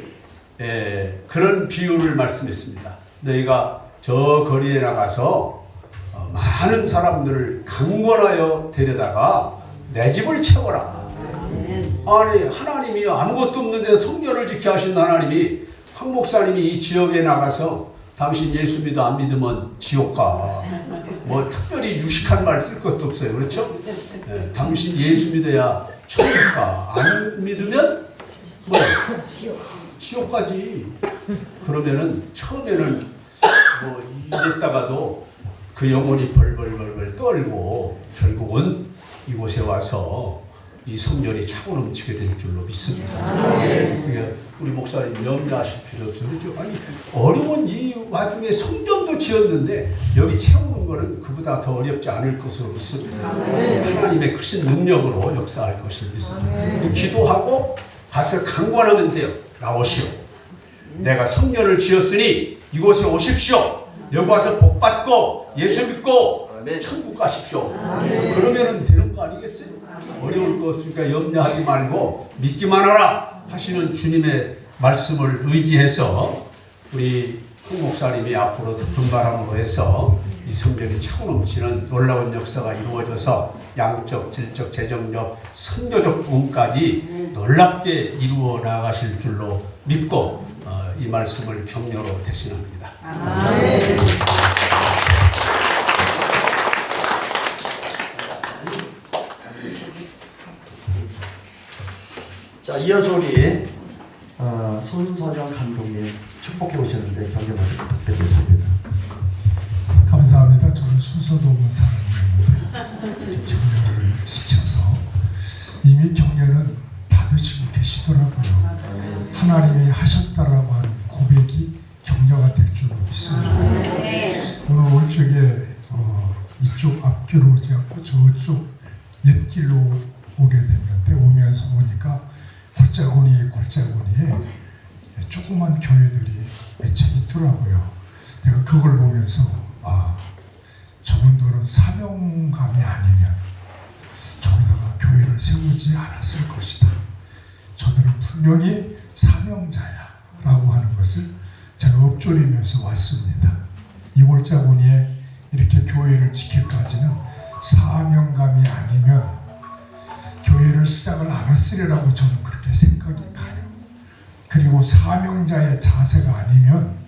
그런 비유를 말씀했습니다. 너희가 저 거리에 나가서 많은 사람들을 강권하여 데려다가 내 집을 채워라. 아니 하나님이 아무것도 없는데 성전을 지켜 하신 하나님이 황 목사님이 이 지역에 나가서 당신 예수 믿어 안 믿으면 지옥 가. 뭐 특별히 유식한 말 쓸 것도 없어요. 그렇죠? 당신 예수 믿어야 천국 가. 안 믿으면 뭐 지옥 가지. 그러면은 처음에는 뭐 이랬다가도 그 영혼이 벌벌벌벌 떨고 결국은 이곳에 와서 이 성전이 차고 넘치게 될 줄로 믿습니다. 그러니까 우리 목사님 염려하실 필요 없어요. 그렇죠? 아니 어려운 이 와중에 성전도 지었는데 여기 채우는 거는 그보다 더 어렵지 않을 것으로 믿습니다. 하나님의 크신 능력으로 역사할 것을 믿습니다. 기도하고 가서 강권하면 돼요. 나오시오. 내가 성전을 지었으니 이곳에 오십시오. 여기 와서 복 받고 예수 믿고 천국 가십시오. 그러면 되는 거 아니겠어요? 어려울 거 없으니까 염려하지 말고 믿기만 하라 하시는 주님의 말씀을 의지해서 우리 황 목사님이 앞으로 깊은 바람으로 해서 이 성전이 차고 넘치는 놀라운 역사가 이루어져서 양적, 질적, 재정적, 선교적 부분까지 놀랍게 이루어 나가실 줄로 믿고 이 말씀을 격려로 대신합니다. 감사합니다. 자, 이어서 우리 손선영 감독님 축복해 오셨는데 격려 말씀 부탁드리겠습니다. 감사합니다. 저는 순서도 없는 사람이었는데 격려를 시켜서 이미 격려는 받으시고 계시더라고요. 하나님이 하셨다라고 하는 고백이 격려가 될 줄 믿습니다. 오늘 오른쪽에 이쪽 앞길로 오지 않고 저쪽 옆길로 오게 됐는데 오면서 보니까 골짜기에 조그만 교회들이 몇 채 있더라고요. 내가 그걸 보면서 저분들은 사명감이 아니면 저기다가 교회를 세우지 않았을 것이다. 저들은 분명히 사명자야라고 하는 것을 제가 읊조리면서 왔습니다. 이골자군에 이렇게 교회를 지킬까지는 사명감이 아니면 교회를 시작을 안 했으리라고 저는 그렇게 생각이 가요. 그리고 사명자의 자세가 아니면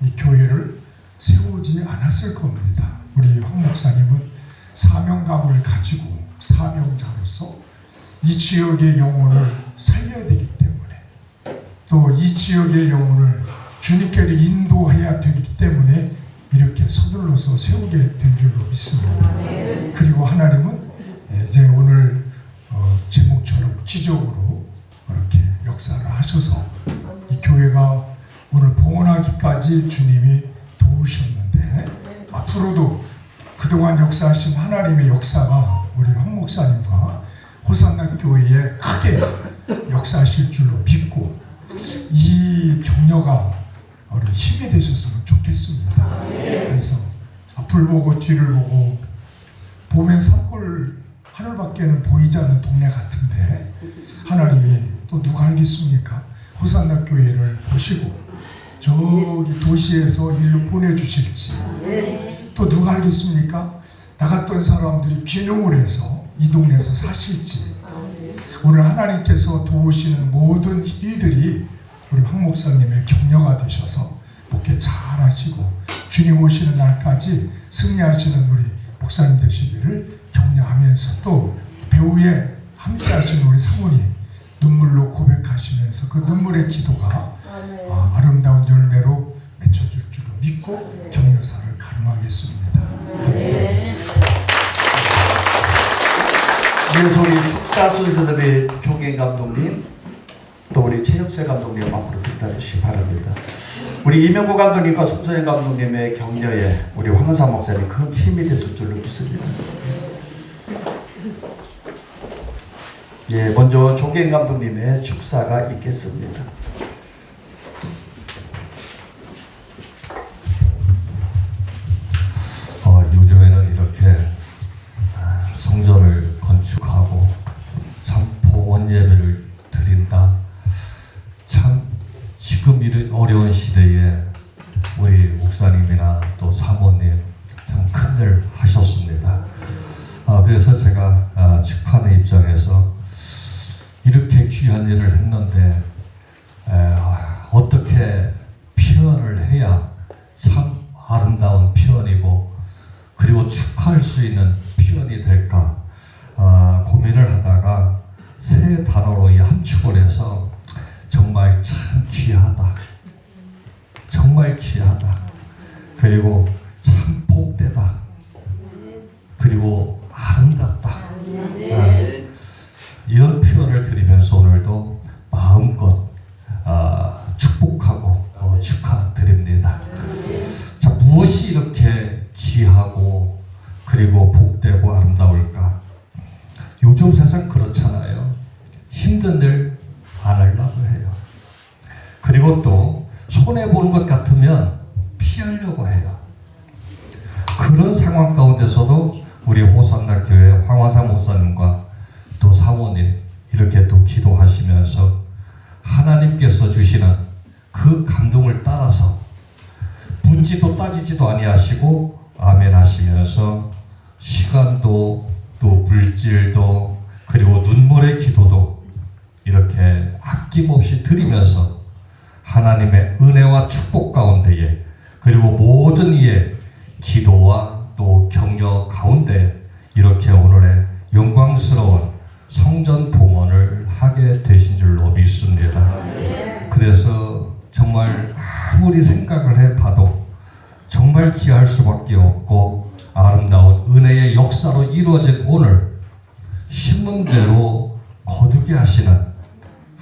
이 교회를 세우지 않았을 겁니다. 우리 황 목사님은 사명감을 가지고 사명자로서 이 지역의 영혼을 살려야 되기 때문에 또 이 지역의 영혼을 주님께로 인도해야 되기 때문에 이렇게 서둘러서 세우게 된 줄로 믿습니다. 그리고 하나님은 이제 오늘 제목처럼 기적으로 그렇게 역사를 하셔서 이 교회가 오늘 봉헌하기까지 주님이 도우셨는데 앞으로도 그동안 역사하신 하나님의 역사가 우리 황 목사님과 호산나 교회에 크게 역사하실 줄로 믿고 이 격려가 우리 힘이 되셨으면 좋겠습니다. 그래서 앞을 보고 뒤를 보고 봄엔 산골 하늘밖에는 보이지 않는 동네 같은데 하나님이 또 누가 알겠습니까? 호산나 교회를 보시고 저기 도시에서 일로 보내주실지 또 누가 알겠습니까? 나갔던 사람들이 귀농을 해서 이 동네에서 사실지 오늘 하나님께서 도우시는 모든 일들이 우리 황 목사님의 격려가 되셔서 목회 잘 하시고 주님 오시는 날까지 승리하시는 우리 목사님 되시기를 격려하면서 또 배우에 함께 하시는 우리 사모님 눈물로 고백하시면서 그 눈물의 기도가 아름다운 열매로 맺혀질 줄로 믿고 격려사를 가름하겠습니다. 감사합니다. 이어서 우리 축사 순서들의 조계 감독님 또 우리 최혁세 감독님 앞으로 뒷다리 주시기 바랍니다. 우리 이명구 감독님과 송선영 감독님의 격려에 우리 황은사 목사님 큰 힘이 됐을 줄로 믿습니다. 예, 먼저 조계 감독님의 축사가 있겠습니다. 요즘에는 이렇게 성전을 건축하고 참 봉헌 예배를 드린다. 참 지금 이런 어려운 시대에 우리 목사님이나 또 사모님 참 큰일 하셨습니다. 그래서 제가 축하하는 입장에서 이렇게 귀한 일을 했는데 어떻게 표현을 해야 참 아름다운 표현이고 그리고 축하할 수 있는 표현이 될까 고민을 하다가 세 단어로 함축을 해서 정말 참 귀하다, 정말 귀하다, 그리고 참 복되다, 그리고 아름답다, 이런 표현을 드리면서 오늘도 마음껏 축복하고 축하드립니다. 자, 무엇이 이렇게 귀하고 그리고 복되고 아름다울까? 요즘 세상 그렇잖아요. 힘든 일 안 하려고 해요. 그리고 또 손해보는 것 같으면 피하려고 해요. 그런 상황 가운데서도 우리 호산나 교회 황화사 목사님과 또 사모님 이렇게 또 기도하시면서 하나님께서 주시는 그 감동을 따라서 묻지도 따지지도 아니하시고 아멘 하시면서 시간도 또 물질도 그리고 눈물의 기도도 이렇게 아낌없이 드리면서 하나님의 은혜와 축복 가운데에 그리고 모든 이의 기도와 또 격려 가운데 이렇게 오늘의 영광스러운 성전 봉헌을 하게 되신 줄로 믿습니다. 그래서 정말 아무리 생각을 해봐도 정말 귀할 수밖에 없고 아름다운 은혜의 역사로 이루어진 오늘 신문대로 거두게 하시는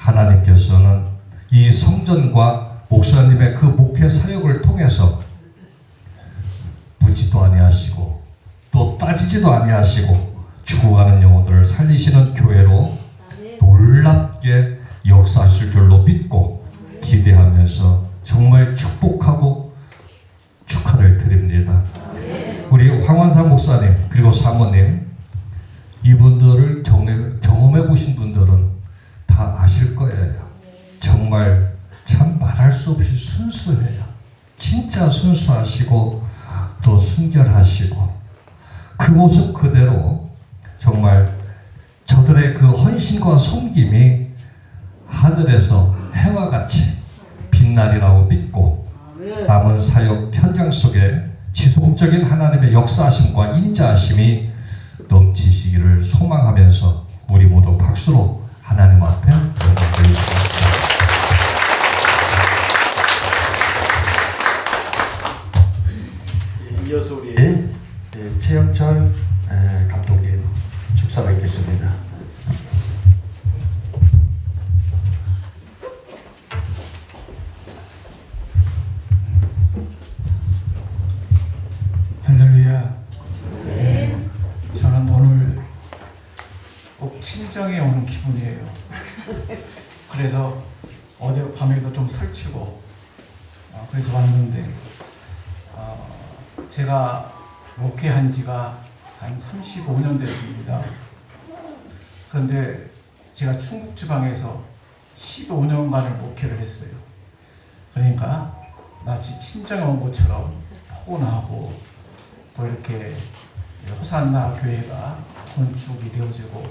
하나님께서는 이 성전과 목사님의 그 목회 사역을 통해서 묻지도 아니하시고 또 따지지도 아니하시고 죽어가는 영혼들을 살리시는 교회로 놀랍게 역사하실 줄로 믿고 기대하면서 정말 축복하고 축하를 드립니다. 우리 황원사 목사님 그리고 사모님, 이분들을 경험해 보신 분들은 다 아실 거예요. 정말 참 말할 수 없이 순수해요. 진짜 순수하시고 또 순결하시고, 그 모습 그대로 정말 저들의 그 헌신과 섬김이 하늘에서 해와 같이 빛날이라고 믿고, 남은 사역 현장 속에 지속적인 하나님의 역사하심과 인자하심이 넘치시기를 소망하면서 우리 모두 박수로 하나님 앞에 영광 드리겠습니다. 이어서 우리 최영철 감독님 축사가 있겠습니다. 할렐루야. 네. 저는 오늘 꼭 친정에 오는 기분이에요. 그래서 어젯밤에도 좀 설치고 그래서 왔는데, 제가 목회한 지가 한 35년 됐습니다. 그런데 제가 충북지방에서 15년간을 목회를 했어요. 그러니까 마치 친정에 온 것처럼 포근하고, 또 이렇게 호산나 교회가 건축이 되어지고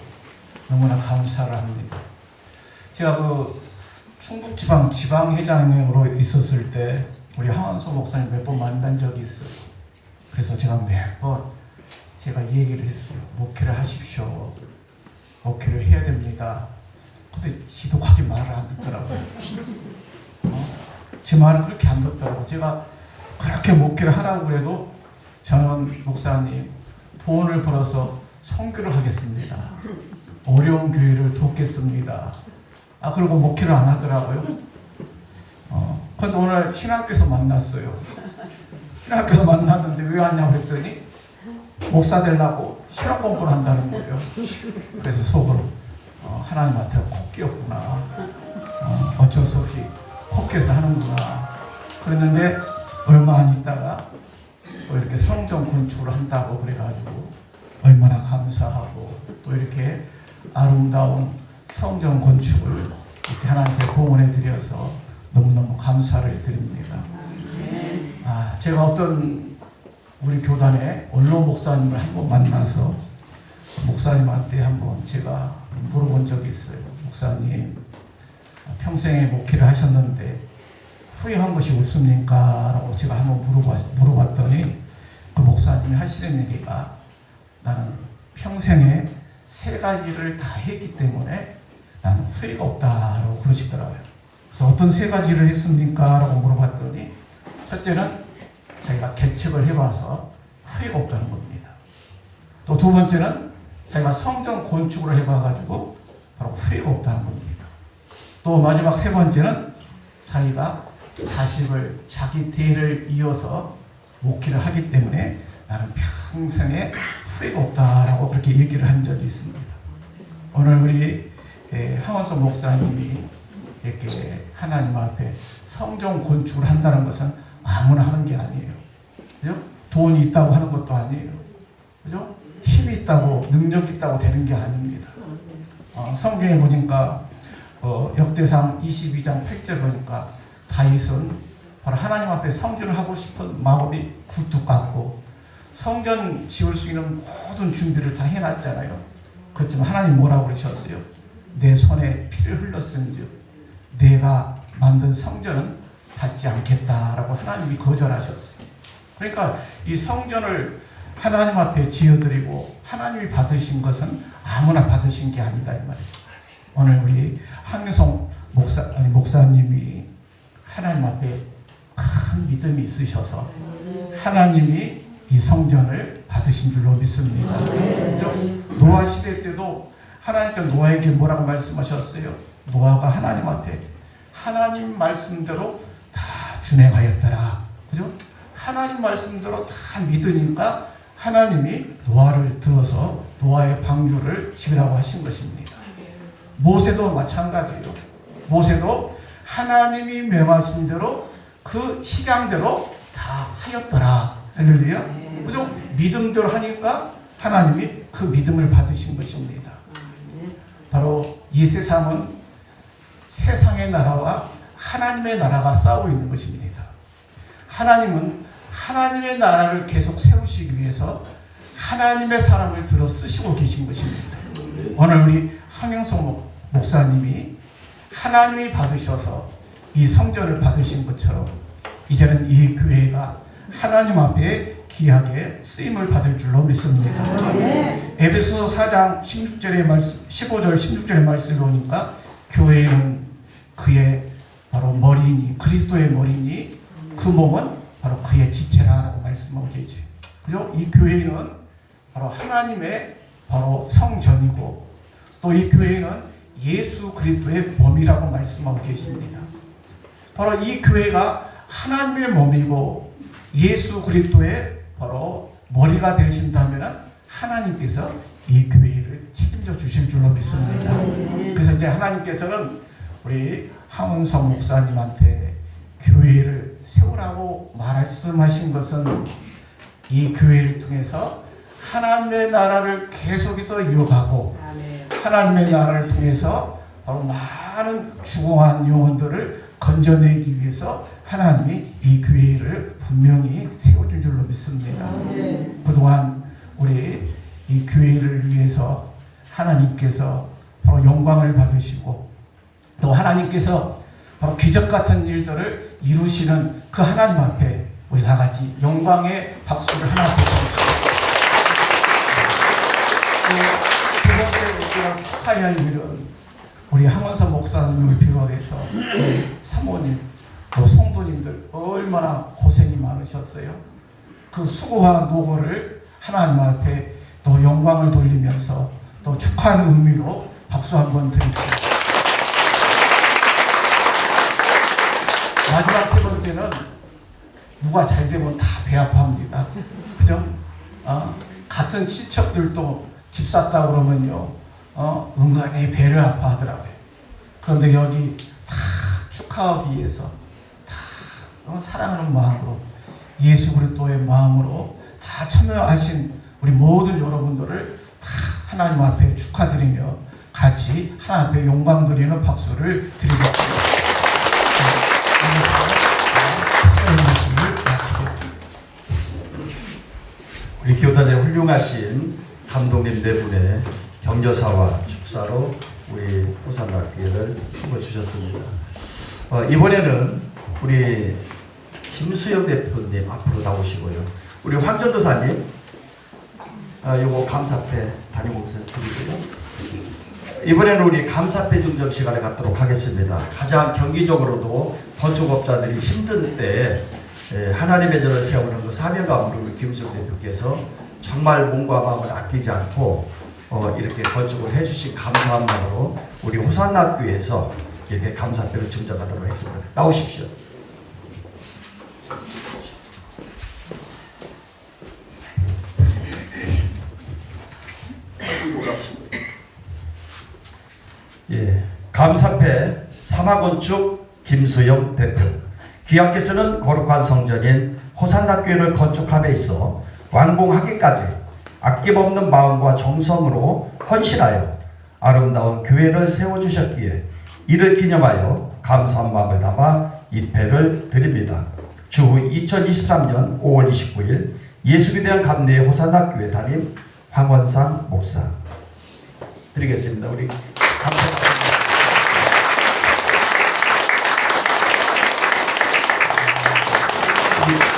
너무나 감사를 합니다. 제가 그 충북지방 지방회장으로 있었을 때 우리 황원소 목사님 몇 번 만난 적이 있어요. 그래서 제가 몇 번 제가 얘기를 했어요. 목회를 하십시오. 목회를 해야 됩니다. 근데 지독하게 말을 안 듣더라고요. 제 말을 그렇게 안 듣더라고요. 제가 그렇게 목회를 하라고 그래도 저는 목사님 돈을 벌어서 선교를 하겠습니다. 어려운 교회를 돕겠습니다. 그리고 목회를 안 하더라고요. 근데 오늘 신학교에서 만났어요. 신학교에서 만났는데 왜 왔냐고 그랬더니 목사 되려고 신학 공부를 한다는 거예요. 그래서 속으로 하나님한테 콕 끼었구나. 어쩔 수 없이 콕 끼어서 하는구나. 그랬는데 얼마 안 있다가 또 이렇게 성전 건축을 한다고 그래가지고 얼마나 감사하고, 또 이렇게 아름다운 성전 건축을 이렇게 하나님께 공헌해 드려서 너무너무 감사를 드립니다. 제가 어떤 우리 교단의 원로 목사님을 한번 만나서 목사님한테 한번 제가 물어본 적이 있어요. 목사님, 평생에 목회를 하셨는데 후회한 것이 없습니까? 라고 제가 한번 물어봤더니 그 목사님이 하시는 얘기가, 나는 평생에 3가지를 다 했기 때문에 나는 후회가 없다라고 그러시더라고요. 그래서 어떤 3가지를 했습니까? 라고 물어봤더니, 첫째는 자기가 계책을 해봐서 후회가 없다는 겁니다. 또 2번째는 자기가 성전 건축을 해봐가지고 바로 후회가 없다는 겁니다. 또 마지막 3번째는 자기가 자식을 자기 대를 이어서 목회를 하기 때문에 나는 평생에 후회가 없다라고 그렇게 얘기를 한 적이 있습니다. 오늘 우리 황원석 목사님이 이렇게 하나님 앞에 성전 건축을 한다는 것은 아무나 하는 게 아니에요. 그죠? 돈이 있다고 하는 것도 아니에요. 그죠? 힘이 있다고, 능력이 있다고 되는 게 아닙니다. 성경에 보니까 역대상 22장 8절 보니까 다윗은 바로 하나님 앞에 성전을 하고 싶은 마음이 굴뚝 같고, 성전 지을 수 있는 모든 준비를 다 해놨잖아요. 그렇지만 하나님 뭐라고 그러셨어요? 내 손에 피를 흘렸은즉 내가 만든 성전은 받지 않겠다라고 하나님이 거절하셨어요. 그러니까 이 성전을 하나님 앞에 지어드리고 하나님이 받으신 것은 아무나 받으신 게 아니다, 이 말이죠. 오늘 우리 황유성 목사님이 하나님 앞에 큰 믿음이 있으셔서 하나님이 이 성전을 받으신 줄로 믿습니다. 노아 시대 때도 하나님께서 노아에게 뭐라고 말씀하셨어요? 노아가 하나님 앞에 하나님 말씀대로 다 준행하였더라. 그죠? 하나님 말씀대로 다 믿으니까 하나님이 노아를 들어서 노아의 방주를 지으라고 하신 것입니다. 모세도 마찬가지예요. 모세도 하나님이 명하신 대로 그 식양대로 다 하였더라. 할렐루야. 그죠? 믿음대로 하니까 하나님이 그 믿음을 받으신 것입니다. 바로 이 세상은 세상의 나라와 하나님의 나라가 싸우고 있는 것입니다. 하나님은 하나님의 나라를 계속 세우시기 위해서 하나님의 사람을 들어 쓰시고 계신 것입니다. 오늘 우리 황영성 목사님이 하나님이 받으셔서 이 성전을 받으신 것처럼 이제는 이 교회가 하나님 앞에 귀하게 쓰임을 받을 줄로 믿습니다. 에베소서 4장 16절의 말씀, 15절 16절의 말씀을 보니까 교회는 그의 바로 머리니 그리스도의 머리니 그 몸은 바로 그의 지체라고 말씀하고 계지. 그죠? 이 교회는 바로 하나님의 바로 성전이고 또 이 교회는 예수 그리스도의 몸이라고 말씀하고 계십니다. 바로 이 교회가 하나님의 몸이고 예수 그리스도의 바로 머리가 되신다면 하나님께서 이 교회를 책임져 주실 줄로 믿습니다. 그래서 이제 하나님께서는 우리 황은성 목사님한테 교회를 세우라고 말씀하신 것은 이 교회를 통해서 하나님의 나라를 계속해서 이어가고 하나님의 나라를 통해서 바로 많은 죽어간 영혼들을 건져내기 위해서 하나님이 이 교회를 분명히 세워줄 줄로 믿습니다. 그동안 우리 이 교회를 위해서 하나님께서 바로 영광을 받으시고 또 하나님께서 바로 기적 같은 일들을 이루시는 그 하나님 앞에 우리 다 같이 영광의 박수를 하나 보내주십시오. 두 번째 우리가 축하해야 할 일은 우리 황원서 목사님을 비롯해서 사모님 또 성도님들 얼마나 고생이 많으셨어요. 그 수고와 노고를 하나님 앞에 또 영광을 돌리면서 또 축하하는 의미로 박수 한번 드립시다. 마지막 세 번째는 누가 잘 되면 다 배합합니다. 그죠? 같은 친척들도 집 샀다 그러면요, 은근히 배를 아파하더라고요. 그런데 여기 다 축하하기 위해서 다 사랑하는 마음으로 예수 그리스도의 마음으로 다 참여하신 우리 모든 여러분들을 다 하나님 앞에 축하드리며 같이 하나님 앞에 영광 드리는 박수를 드리겠습니다. 우리 교단의 훌륭하신 감독님 네 분의 격려사와 축사로 우리 호산학교를 품어주셨습니다. 이번에는 우리 김수영 대표님 앞으로 나오시고요. 우리 황전도사님 요거 감사패 담임목사 드리고요. 이번에는 우리 감사패 증정 시간에 갖도록 하겠습니다. 가장 경기적으로도 건축업자들이 힘든 때 하나님의 전을 세우는 그 사명감으로 우리 김수영 대표께서 정말 몸과 마음을 아끼지 않고 이렇게 건축을 해주신 감사한 마음으로 우리 호산학교에서 이렇게 감사패를 증정하도록 했습니다. 나오십시오. 예, 감사패 사마건축 김수영 대표. 귀하께서는 거룩한 성전인 호산학교를 건축함에 있어 완공하기까지 아낌없는 마음과 정성으로 헌신하여 아름다운 교회를 세워주셨기에 이를 기념하여 감사한 마음을 담아 이 패를 드립니다. 주후 2023년 5월 29일 예수에 대한 감리의 호산학교회 담임 황원상 목사 드리겠습니다. 우리 감사합니다.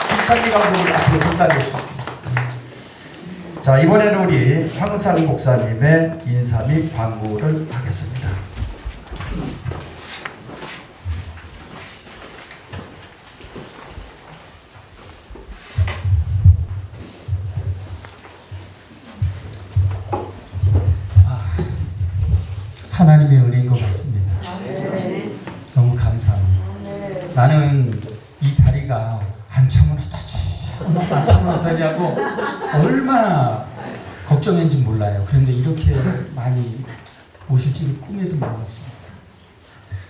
김찬기 감독을 앞으로 전달해 주십시오. 자, 이번에는 우리 황상 목사님의 인사 및 광고를 하겠습니다. 하나님의 은혜인 것 같습니다. 너무 감사합니다. 나는 이 자리가 안 차면 어떠지? 안 차면 어떠냐고 얼마나 걱정했는지 몰라요. 그런데 이렇게 많이 오실 줄 꿈에도 몰랐습니다.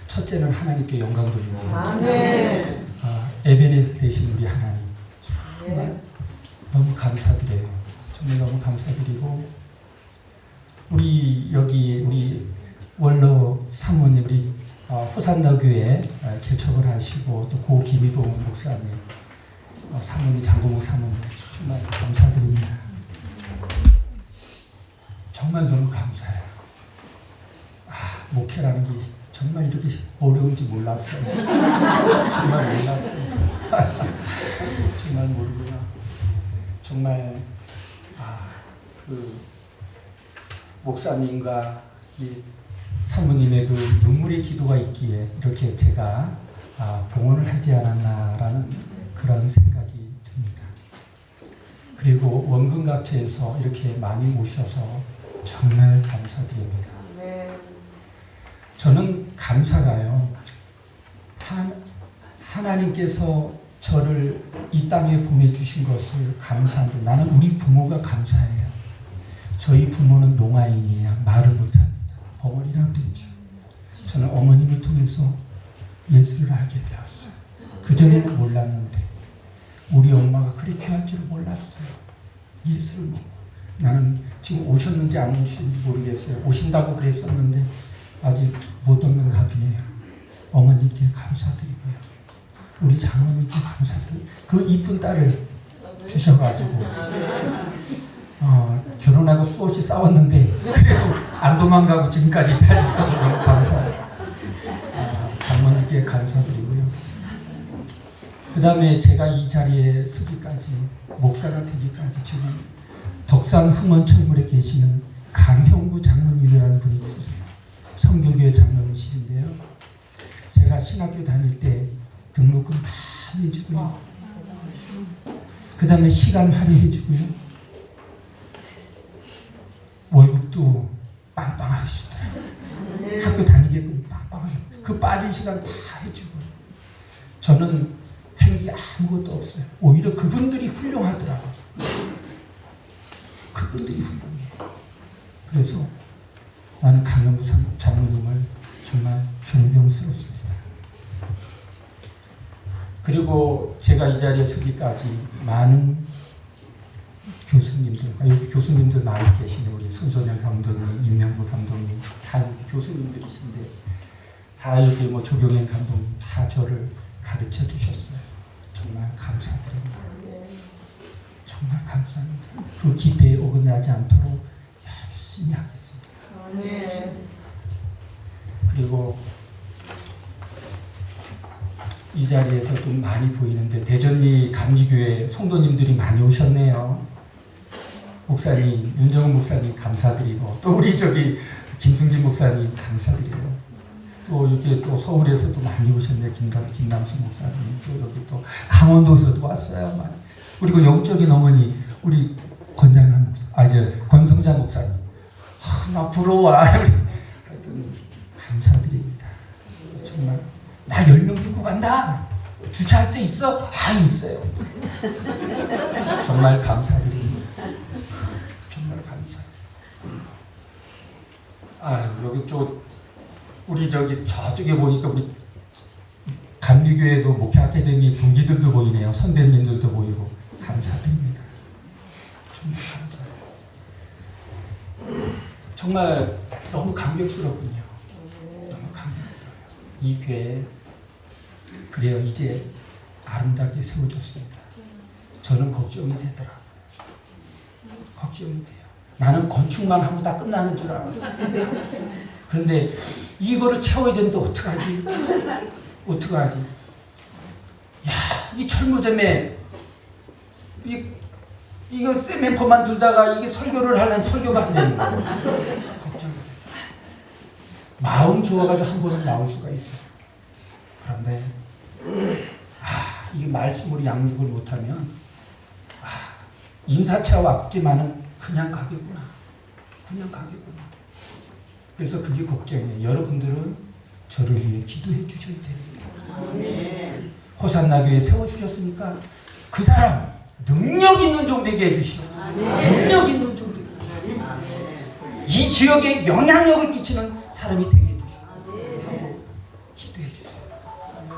첫째는 하나님께 영광 돌립니다. 에베네스 되신 우리 하나님 정말 너무 감사드려요. 정말 너무 감사드리고 우리 여기 우리 원로 사모님 우리 호산나 교회 개척을 하시고 또 고 김희동 목사님 사모님 장고목 사모님 정말 감사드립니다. 정말 너무 감사해요. 목회라는 게 정말 이렇게 어려운지 몰랐어요. 정말 몰랐어요. 정말 모르구나. 정말 그 목사님과 이 사모님의 그 눈물의 기도가 있기에 이렇게 제가 봉헌을 하지 않았나라는 그런 생각이 듭니다. 그리고 원근각회에서 이렇게 많이 오셔서 정말 감사드립니다. 저는 감사가요. 하나님께서 저를 이 땅에 보내주신 것을 감사한데 나는 우리 부모가 감사해요. 저희 부모는 농아인이에요. 말을 못합니다. 벙어리라고 그랬죠. 저는 어머님을 통해서 예수를 알게 되었어요. 그전에는 몰랐는데 우리 엄마가 그리 귀한 줄 몰랐어요. 예수를 먹고 나는 지금 오셨는지 안 오셨는지 모르겠어요. 오신다고 그랬었는데 아직 못 얻는 갑이에요. 어머님께 감사드리고요. 우리 장모님께 감사드리고 그 이쁜 딸을 주셔가지고 결혼하고 수없이 싸웠는데 그래도 안 도망가고 지금까지 잘 있어서 너무 감사해요. 장모님께 감사드리고요. 그 다음에 제가 이 자리에 서기까지 목사가 되기까지 지금 덕산 흥원철물에 계시는 강형구 장모님이라는 분이 있으세요. 성결교회 장로님이신데요. 제가 신학교 다닐 때 등록금 다 내주고요. 그 다음에 시간 할인해주고요. 월급도 빵빵하게 주더라고요. 학교 다니게끔 빵빵하게. 그 빠진 시간 다 해주고. 저는 행기 아무것도 없어요. 오히려 그분들이 훌륭하더라고요. 그분들이 훌륭해요. 그래서 나는 강영구 장로님을 정말 존경스럽습니다. 그리고 제가 이 자리에 서기까지 많은 교수님들, 여기 교수님들 많이 계시네. 우리 손선영 감독님, 임명구 감독님, 다 여기 교수님들이신데 다 여기 뭐 조경현 감독님 다 저를 가르쳐 주셨어요. 정말 감사드립니다. 정말 감사합니다. 그 기대에 어긋나지 않도록 열심히 하겠습니다. 그리고 이 자리에서 좀 많이 보이는데 대전리 감리교회 성도님들이 많이 오셨네요. 목사님, 윤정은 목사님 감사드리고 또 우리 저기 김승진 목사님 감사드려요. 또 여기 또 서울에서도 많이 오셨네요. 김남수 목사님 또 여기 또 강원도에서도 왔어요. 그리고 영적인 어머니 우리 권장한 권성자 목사님 나 부러워. 하여튼 감사드립니다. 정말 나 10명 들고 간다. 주차할 때 있어? 있어요. 정말 감사드립니다. 정말 감사해요. 여기 우리 저쪽에 보니까 우리 감리교회 그 목회 아카데미 동기들도 보이네요. 선배님들도 보이고 감사드립니다. 정말 감사해요. 정말 너무 감격스럽군요. 너무 감격스러워요. 이 교회 그래요. 이제 아름답게 세워졌습니다. 저는 걱정이 되더라고요. 걱정이 돼요. 나는 건축만 하면 다 끝나는 줄 알았어요. 그런데 이거를 채워야 되는데 어떡하지? 이 철무점에 이거 세멘퍼만 들다가 이게 설교를 하려면 설교가 안 되는 거예요. 걱정이 되더라고요. 마음 좋아가지고 한 번은 나올 수가 있어요. 그런데 이게 말씀으로 양육을 못하면 인사차 왔지만은 그냥 가겠구나. 그래서 그게 걱정이에요. 여러분들은 저를 위해 기도해 주셔야 됩니다. 호산나 교회 세워주셨으니까 그 사람 능력 있는 종 되게 해주시옵소서. 능력 있는 종 되게 해주시옵소서. 이 지역에 영향력을 끼치는 사람이 되게 해주시옵소서. 하고 기도해 주세요.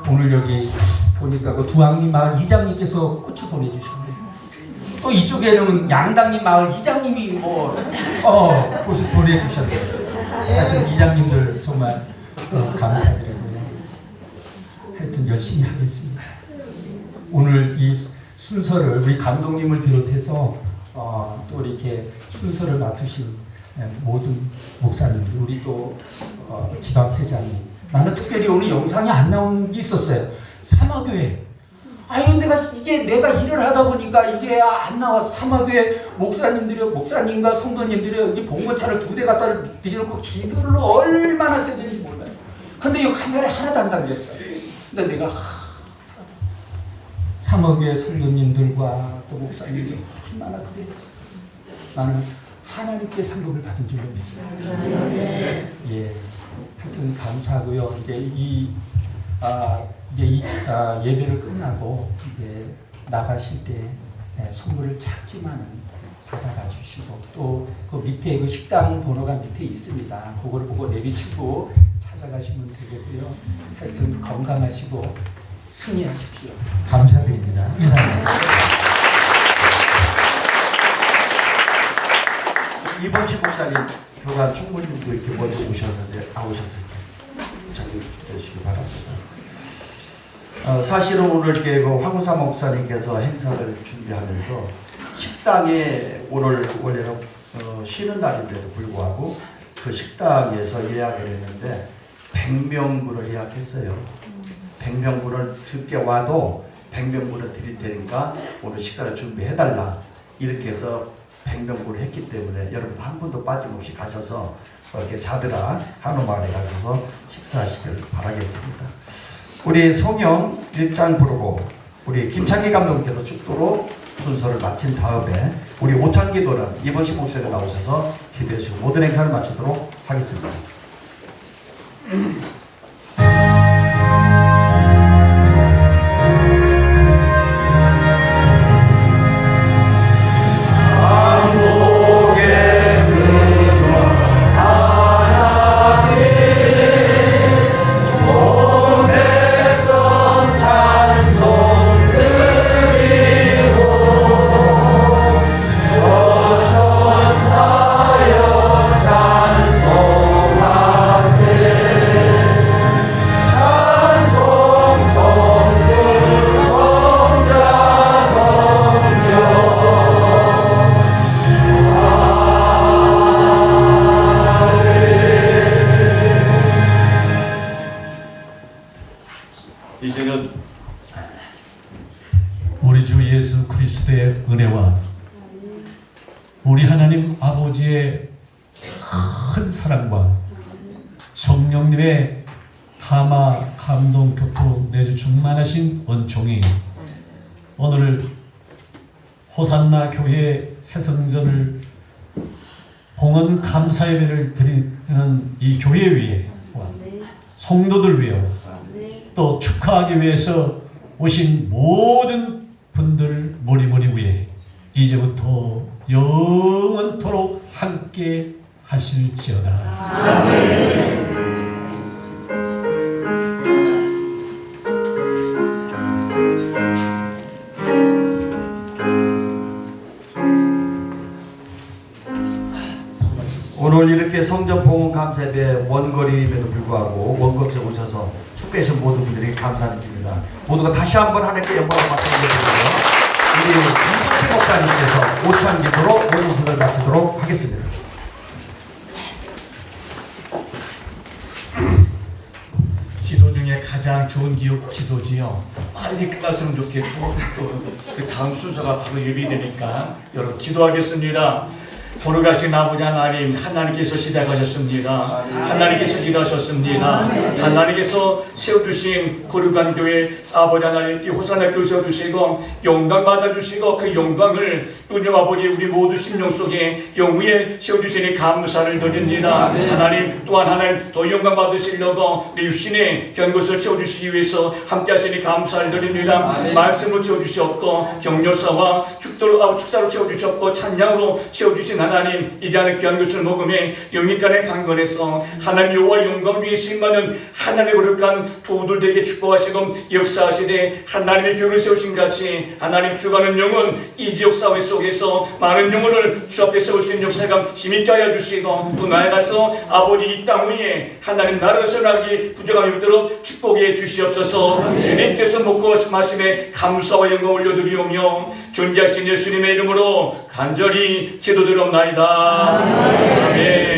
오늘 여기 보니까 그 두학리 마을 이장님께서 꽃을 보내주셨네요. 또 이쪽에는 양당리 마을 이장님이 곳을 보내주셨네요. 하여튼 이장님들 정말 감사드리고요. 하여튼 열심히 하겠습니다. 오늘 이 순서를 우리 감독님을 비롯해서 또 이렇게 순서를 맡으신 모든 목사님들, 우리 또 지방회장님, 나는 특별히 오늘 영상이 안 나온 게 있었어요. 사마교회. 아유, 내가 일을 하다 보니까 이게 안 나와서 사마교회 목사님과 성도님들이 여기 봉고차를 2대 갖다 드려놓고 기도를 얼마나 세야 되는지 몰라요. 근데 이 카메라에 하나도 안 달렸어요. 근데 내가 사마교회 성도님들과 또 목사님들 얼마나 그랬어요. 나는 하나님께 상급을 받은 줄로 믿습니다. 예, 하여튼 감사하고요. 이제 이 예배를 끝나고 이제 나가실 때 선물을 작지만 받아가 주시고 또 그 밑에 그 식당 번호가 밑에 있습니다. 그거를 보고 내비치고 찾아가시면 되겠고요. 하여튼 건강하시고 승리하십시오. 감사드립니다. 이상입니다. 이범식 목사님, 교단 총무님도 이렇게 먼저 오셨는데 나오셔서 자리를 주시기 바랍니다. 사실은 오늘 이렇게 황우사 목사님께서 행사를 준비하면서 식당에 오늘 원래는 쉬는 날인데도 불구하고 그 식당에서 예약을 했는데 100명분을 예약했어요. 100명분을 늦게 와도 100명분을 드릴 테니까 오늘 식사를 준비해달라 이렇게 해서 100명분을 했기 때문에 여러분 한 분도 빠짐없이 가셔서 이렇게 자드라 한옥마을에 가셔서 식사하시길 바라겠습니다. 우리 송영 1장 부르고 우리 김창기 감독님께서 축도로 순서를 마친 다음에 우리 오찬기도는 이범식 목사가 나오셔서 기도해 주시고 모든 행사를 마치도록 하겠습니다. 이제는 우리 주 예수 그리스도의 은혜와 우리 하나님 아버지의 큰 사랑과 성령님의 감화, 감동, 교통, 내주 충만하신 은총이 오늘 호산나 교회 새성전을 봉헌 감사 예배를 드리는 이 교회 위에 성도들 위에 또 축하하기 위해서 오신 모든 분들 머리머리 위에 이제부터 영원토록 함께 하실지어다. 아멘. 오늘 이렇게 성전 봉헌 감사예배 원거리임에도 불구하고 원곡에 오셔서 숙계하신 모든 분들이 감사드립니다. 모두가 다시 한번 하나님께 영광을 받쳐드리고요. 우리 이범식 목사님께서 오찬기도로 모든 것을 마치도록 하겠습니다. 기도 중에 가장 좋은 기도지요. 빨리 끝났으면 좋겠고 그 다음 순서가 바로 예비되니까 여러분 기도하겠습니다. 돌아가신 아버지 하나님, 하나님께서 시작하셨습니다. 하나님께서 일하셨습니다. 하나님께서 세워주신 거룩한 교회 아버지 하나님 이 호산나 교회 세워주시고 영광 받아주시고 그 영광을 은혜 아버지 우리 모두 심령 속에 영위에 세워주시니 감사를 드립니다. 하나님 또한 하나님 더 영광 받으시려고 우리 유신의 견고를 채워주시기 위해서 함께 하시니 감사를 드립니다. 말씀으로 채워주셨고 격려사와 축사로 채워주셨고 찬양으로 채워주신 하나님, 이 자는 귀한 것을 먹음에 영육간에 강건해서 하나님 여호와 영광 위에 쓰임받는 하나님의 거룩한 도우들에게 축복하시고 역사하시되 하나님의 교회를 세우신 같이 하나님 주가는 영혼 이 지역 사회 속에서 많은 영혼을 주 앞에 세울 수 있는 역사가 힘있게 하여 주시고 또 나아가서 아버지 이 땅 위에 하나님 나라를 세워나가기 부족함이 없도록 축복해 주시옵소서. 주님께서 먹고 마심에 감사와 영광 올려드리오며 존귀하신 예수님의 이름으로 간절히 기도드리옵나이다. 아멘.